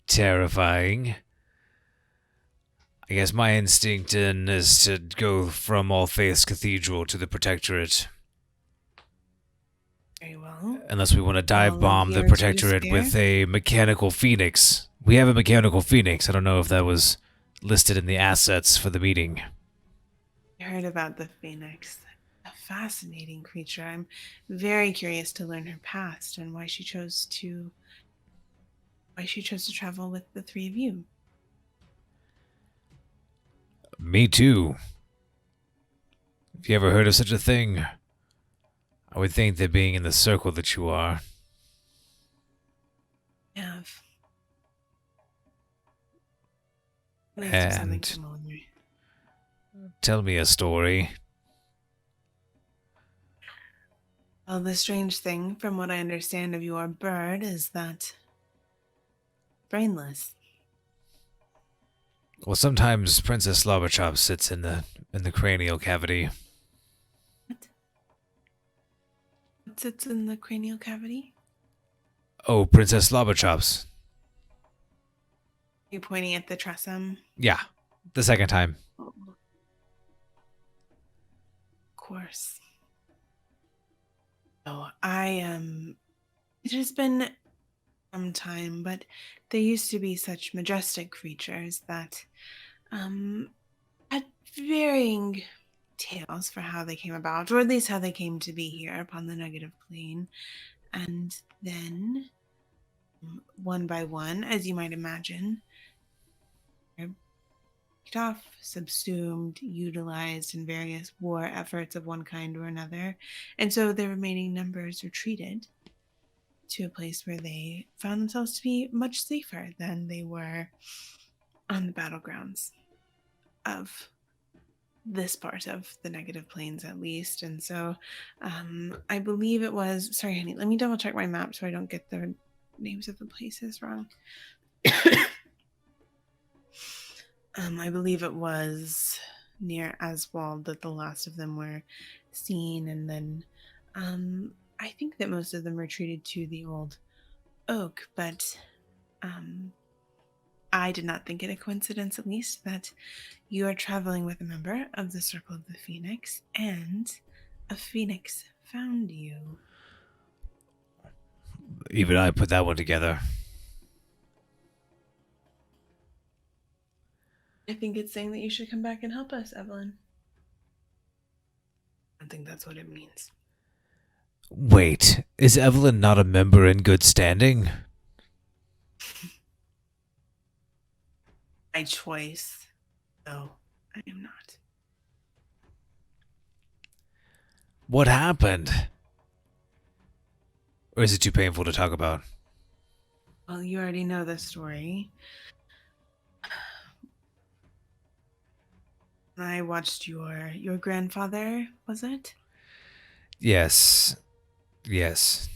Terrifying. I guess my instinct then is to go from All Faith's Cathedral to the Protectorate. Very well. Unless we want to dive bomb the yours Protectorate to with a mechanical phoenix. We have a mechanical phoenix. I don't know if that was listed in the assets for the meeting. I heard about the Phoenix. A fascinating creature. I'm very curious to learn her past and why she chose to travel with the three of you. Me too. Have you ever heard of such a thing? I would think that being in the circle that you are. I have. And tell me a story. Well, the strange thing, from what I understand of your bird, is that brainless. Well, sometimes Princess Slobberchop sits in the cranial cavity. What? What sits in the cranial cavity? Oh, Princess Slobberchops. You pointing at the Tressum? Yeah, the second time. Oh, of course. Oh, it has been some time, but they used to be such majestic creatures that um had varying tales for how they came about, or at least how they came to be here upon the negative plane. And then, one by one, as you might imagine, they're picked off, subsumed, utilized in various war efforts of one kind or another. And so the remaining numbers retreated to a place where they found themselves to be much safer than they were on the battlegrounds of this part of the negative planes, at least. And so I believe it was, sorry, honey, let me double check my map so I don't get the names of the places wrong. I believe it was near Aswald that the last of them were seen. And then I think that most of them retreated to the old oak, but I did not think it a coincidence, at least, that you are traveling with a member of the Circle of the Phoenix, and a phoenix found you. Even I put that one together. I think it's saying that you should come back and help us, Evelyn. I don't think that's what it means. Wait, is Evelyn not a member in good standing? By choice. No, I am not. What happened? Or is it too painful to talk about? Well, you already know the story. I watched your grandfather, was it? Yes. Yes.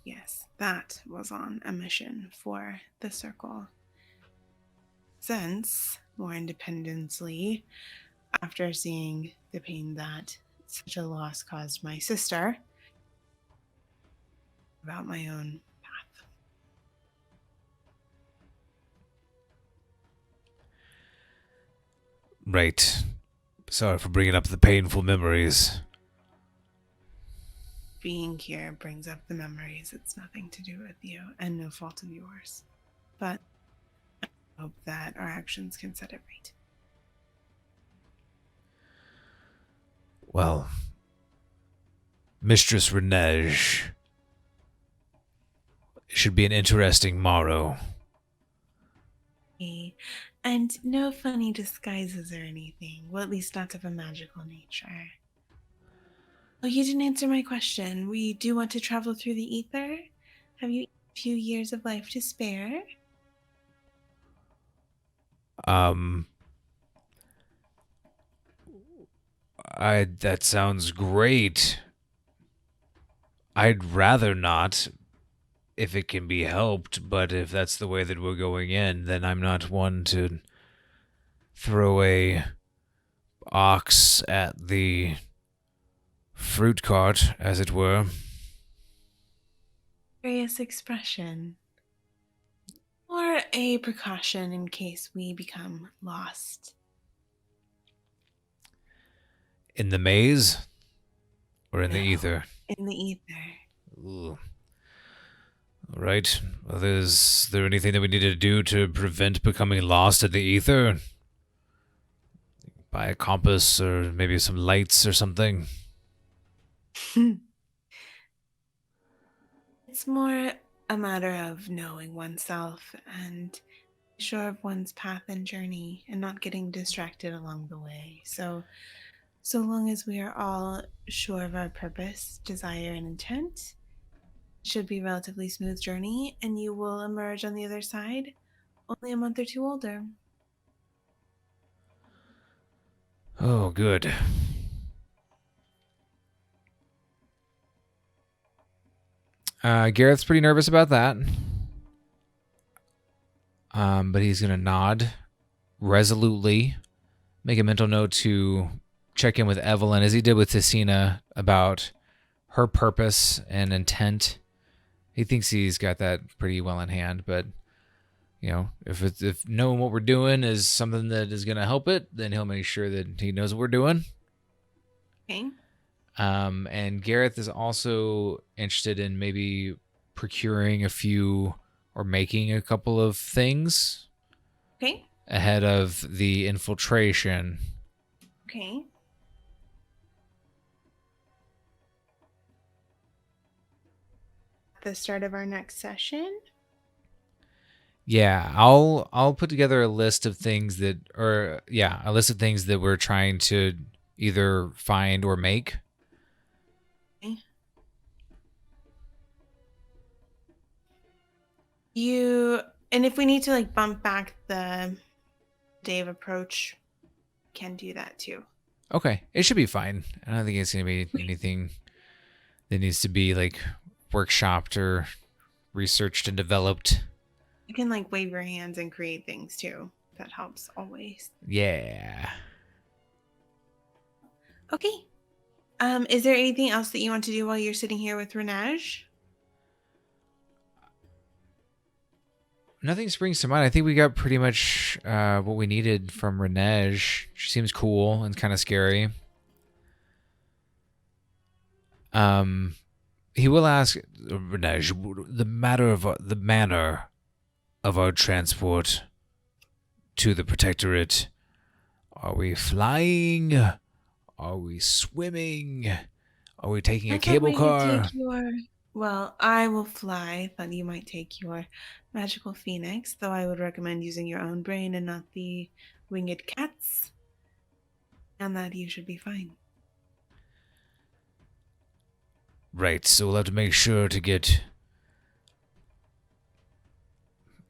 Yes, that was on a mission for the Circle. Since, more independently, after seeing the pain that such a loss caused my sister, about my own path. Right. Sorry for bringing up the painful memories. Being here brings up the memories. It's nothing to do with you and no fault of yours. But I hope that our actions can set it right. Well, Mistress Renej. It should be an interesting morrow. And no funny disguises or anything. Well, at least not of a magical nature. Oh, you didn't answer my question. We do want to travel through the ether? Have you a few years of life to spare? That sounds great. I'd rather not, if it can be helped, but if that's the way that we're going in, then I'm not one to throw a ox at the fruit cart, as it were. Curious expression. Or a precaution in case we become lost. In the maze? Or in the ether? In the ether. Ooh. All right. Well, is there anything that we need to do to prevent becoming lost in the ether? Buy a compass or maybe some lights or something? It's more a matter of knowing oneself and sure of one's path and journey and not getting distracted along the way. So long as we are all sure of our purpose, desire, and intent, it should be a relatively smooth journey, and you will emerge on the other side only a month or two older. Oh, good. Gareth's pretty nervous about that. But he's going to nod resolutely, make a mental note to check in with Evelyn, as he did with Tessina, about her purpose and intent He thinks he's got that pretty well in hand, but if knowing what we're doing is something that is going to help it, then he'll make sure that he knows what we're doing. Okay. And Gareth is also interested in maybe procuring a few or making a couple of things. Okay. Ahead of the infiltration. Okay. At the start of our next session. Yeah, I'll put together a list of things that we're trying to either find or make. Okay. And if we need to like bump back the day of approach, can do that too. Okay, it should be fine. I don't think it's gonna be anything that needs to be like workshopped or researched and developed. You can like wave your hands and create things too. That helps always. Yeah. Okay. Is there anything else that you want to do while you're sitting here with Renage? Nothing springs to mind. I think we got pretty much what we needed from Renej. She seems cool and kind of scary. He will ask Renej the manner of our transport to the Protectorate. Are we flying? Are we swimming? Are we taking a cable car? Well, I will fly. Thought you might take your magical phoenix, though I would recommend using your own brain and not the winged cat's. And that you should be fine. Right, so we'll have to make sure to get...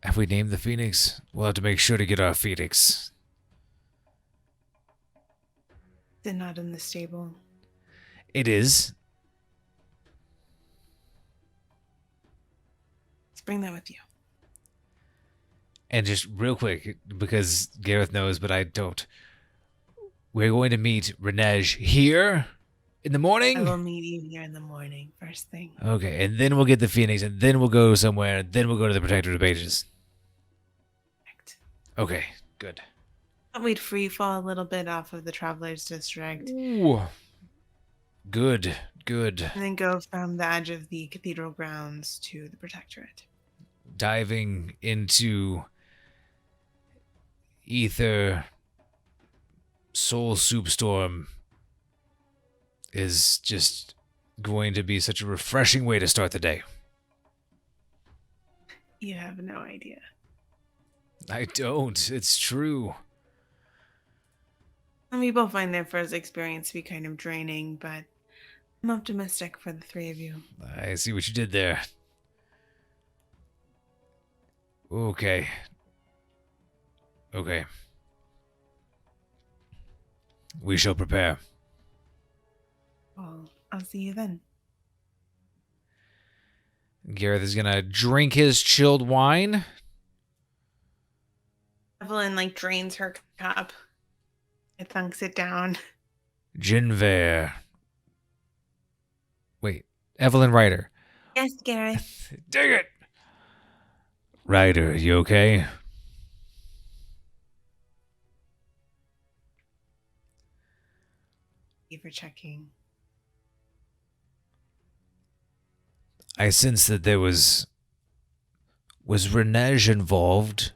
Have we named the phoenix? We'll have to make sure to get our phoenix. They're not in the stable. It is. Let's bring that with you. And just real quick, because Gareth knows, but I don't. We're going to meet Renej here in the morning? I will meet you here in the morning, first thing. Okay, and then we'll get the phoenix, and then we'll go somewhere, and then we'll go to the Protectorate of Mages. Correct. Okay, good. We'd free fall a little bit off of the Traveler's District. Ooh. Good. And then go from the edge of the cathedral grounds to the Protectorate. Diving into Ether Soul Soup Storm is just going to be such a refreshing way to start the day. You have no idea. I don't. It's true. Some people find their first experience to be kind of draining, but I'm optimistic for the three of you. I see what you did there. Okay. We shall prepare. Well, I'll see you then. Gareth is gonna drink his chilled wine. Evelyn drains her cup. It thunks it down. Jinver. Wait, Evelyn Ryder. Yes, Gareth. Dang it! Ryder, you okay? Thank you for checking. I sense that there was Renej involved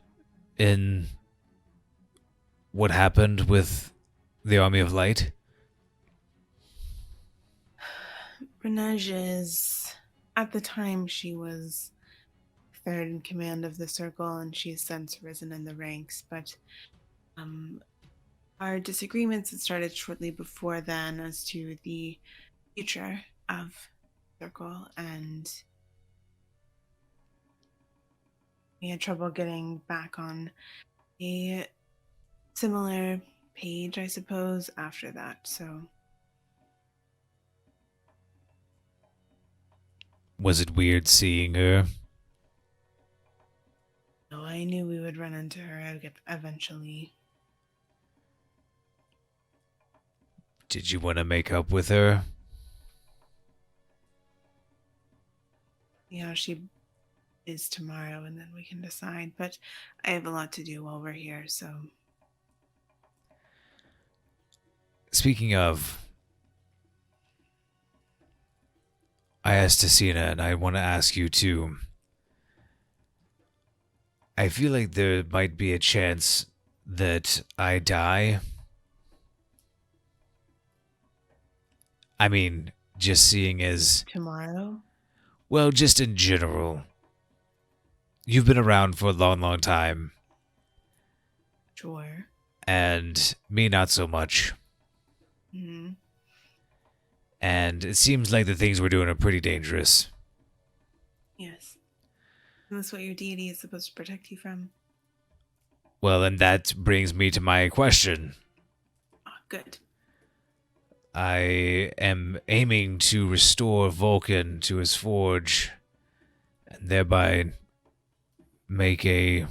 in what happened with the Army of Light? Renej is, at the time, she was third in command of the circle, and she's since risen in the ranks. But our disagreements had started shortly before then as to the future of the circle, and we had trouble getting back on a similar page, I suppose, after that. So, Was it weird seeing her? no, I knew we would run into her eventually. Did you want to make up with her? We how she is tomorrow, and then we can decide. But I have a lot to do while we're here, so. Speaking of, I asked Tessina, and I want to ask you too. I feel like there might be a chance that I die. I mean, just seeing as, Tomorrow? well, just in general. You've been around for a long, long time, Sure. and me not so much. Hmm. And it seems like the things we're doing are pretty dangerous. Yes. And that's what your deity is supposed to protect you from. Well, and that brings me to my question. Oh, good. I am aiming to restore Vulcan to his forge, and thereby make a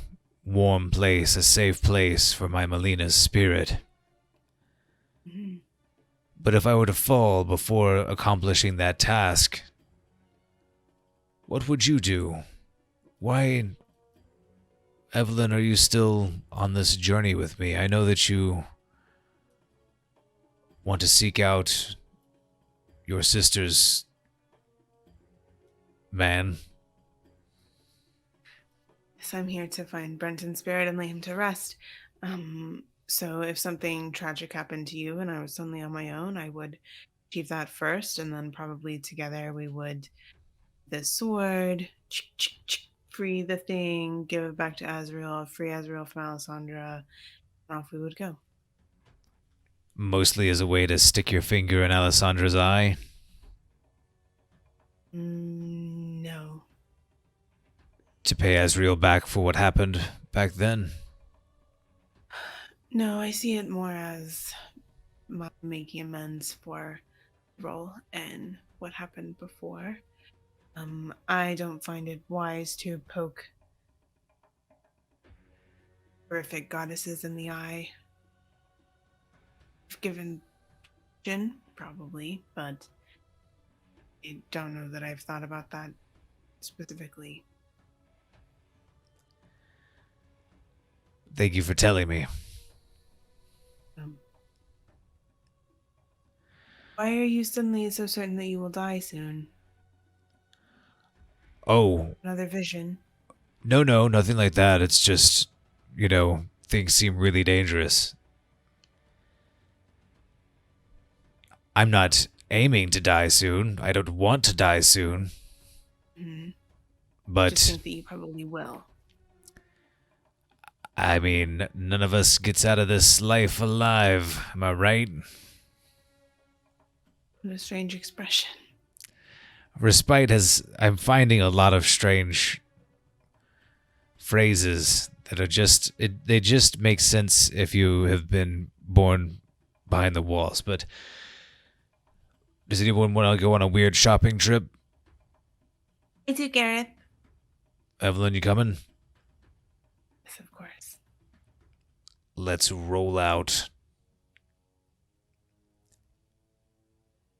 warm place, a safe place for my Melina's spirit. Hmm. But if I were to fall before accomplishing that task, what would you do? Why, Evelyn, are you still on this journey with me? I know that you want to seek out your sister's man. So I'm here to find Brenton's spirit and lay him to rest. So if something tragic happened to you and I was suddenly on my own, I would achieve that first, and then probably together we would the sword, free the thing, give it back to Azrael, free Azrael from Alessandra, and off we would go. Mostly as a way to stick your finger in Alessandra's eye. No. To pay Azrael back for what happened back then. No, I see it more as my making amends for role and what happened before. I don't find it wise to poke horrific goddesses in the eye. I've given Jin, probably, but I don't know that I've thought about that specifically. Thank you for telling me. Um, why are you suddenly so certain that you will die soon? Oh, Another vision? no, nothing like that. It's just, things seem really dangerous. I'm not aiming to die soon. I don't want to die soon. Mm-hmm. Just But, think that you probably will. I mean, none of us gets out of this life alive. Am I right? What a strange expression. Respite has. I'm finding a lot of strange phrases that are just. They just make sense if you have been born behind the walls. But does anyone want to go on a weird shopping trip? I do, Gareth. Evelyn, you coming? Yes, of course. Let's roll out.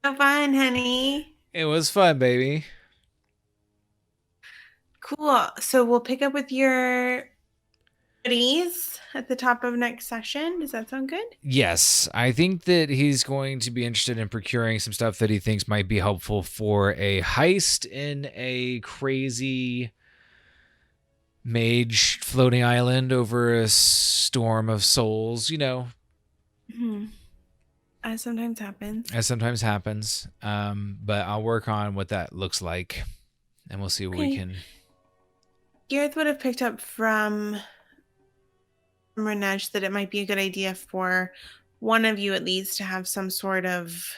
Have fun, honey. It was fun, baby. Cool. So we'll pick up with your goodies at the top of next session. Does that sound good? Yes, I think that he's going to be interested in procuring some stuff that he thinks might be helpful for a heist in a crazy mage floating island over a storm of souls, Mm-hmm. As sometimes happens. as sometimes happens. But I'll work on what that looks like, and we'll see what we Okay. can. Gareth would have picked up from Ranesh that it might be a good idea for one of you at least to have some sort of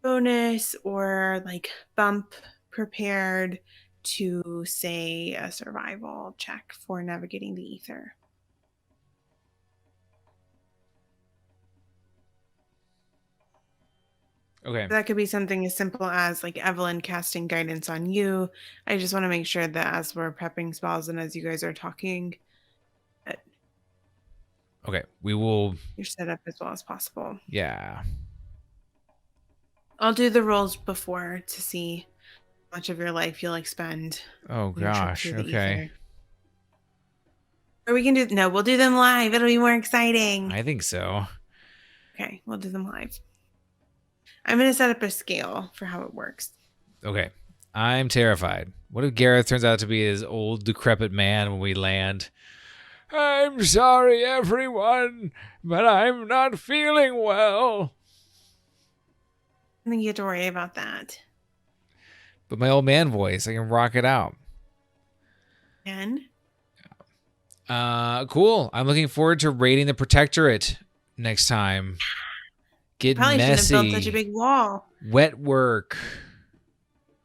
bonus or like bump prepared to say a survival check for navigating the ether. Okay. That could be something as simple as like Evelyn casting guidance on you. I just want to make sure that as we're prepping spells and as you guys are talking, that Okay. We will. you're set up as well as possible. Yeah. I'll do the rolls before to see much of your life you'll like spend Oh on your trip gosh. through the Okay. ether. Or we can do no, we'll do them live. It'll be more exciting. I think so. Okay, we'll do them live. I'm gonna set up a scale for how it works. Okay. I'm terrified. What if Gareth turns out to be his old, decrepit man when we land? I'm sorry, everyone, but I'm not feeling well. I think you have to worry about that. But my old man voice, I can rock it out. And Cool. I'm looking forward to raiding the Protectorate next time. Get probably shouldn't have built such a messy. big wall. Wet work.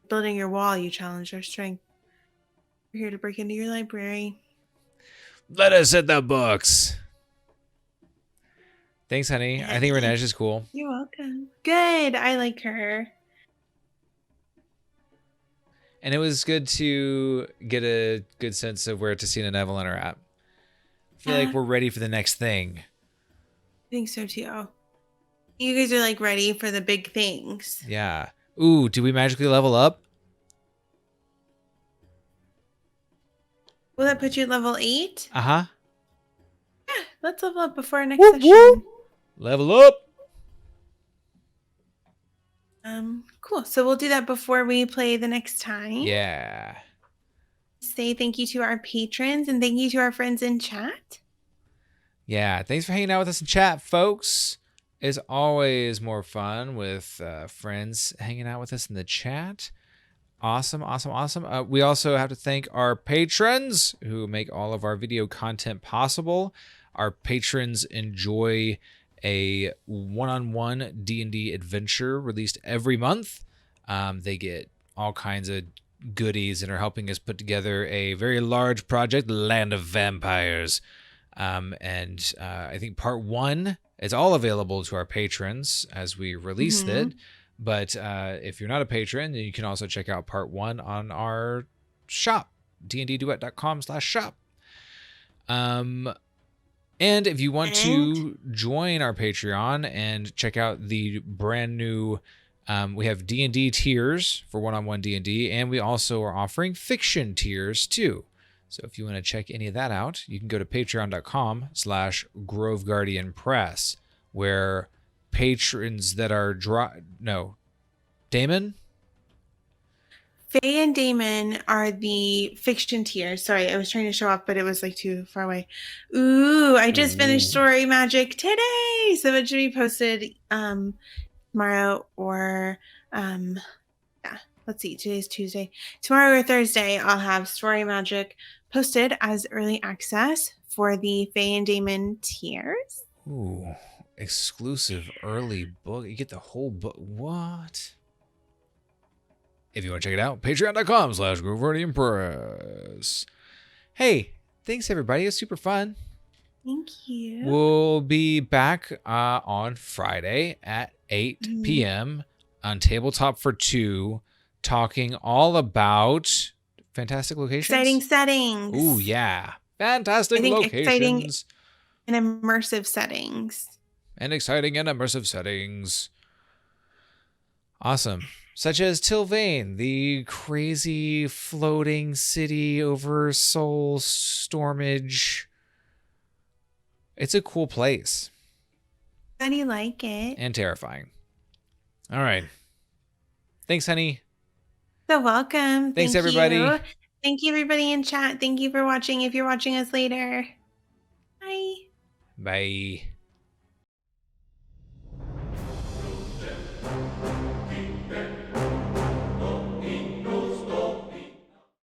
Building your wall, you challenge our strength. We're here to break into your library. Let us hit the books. Thanks, honey. I think Renesh is cool. You're welcome. Good. I like her. And it was good to get a good sense of where Tessina and Evelyn are at. I feel like we're ready for the next thing. I think so too. You guys are like ready for the big things. Yeah. Ooh, did we magically level up? Will that put you at level 8? Uh-huh. Yeah, let's level up before our next session. Whoop. Level up. Cool. So we'll do that before we play the next time. Yeah. Say thank you to our patrons and thank you to our friends in chat. Yeah. Thanks for hanging out with us in chat, folks. It's always more fun with friends hanging out with us in the chat. Awesome. We also have to thank our patrons who make all of our video content possible. Our patrons enjoy a one-on-one D&D adventure released every month. They get all kinds of goodies and are helping us put together a very large project, Land of Vampires. I think part 1 is all available to our patrons as we release it. But if you're not a patron, then you can also check out part 1 on our shop, dndduet.com/shop. And if you want to join our Patreon and check out the brand new, we have D&D tiers for one-on-one D&D, and we also are offering fiction tiers too. So if you want to check any of that out, you can go to patreon.com/GroveGuardianPress, where patrons that are Damon? Faye and Damon are the fiction tiers. Sorry, I was trying to show off, but it was like too far away. Ooh, I just finished Story Magic today. So it should be posted tomorrow or let's see, today's Tuesday. Tomorrow or Thursday, I'll have Story Magic posted as early access for the Faye and Damon tiers. Ooh, exclusive early book. You get the whole book. What? If you want to check it out, patreon.com/GroveGuardianPress. Hey, thanks everybody. It's super fun. Thank you. We'll be back on Friday at 8 p.m. on Tabletop for Two, talking all about fantastic locations. Exciting settings. Ooh, yeah. Fantastic locations. Exciting and immersive settings. Awesome. Such as Tilvane, the crazy floating city over Soul Stormage. It's a cool place. How do you like it? And terrifying. All right. Thanks, honey. So welcome. Thanks, everybody. Thank you, everybody in chat. Thank you for watching if you're watching us later. Bye. Bye.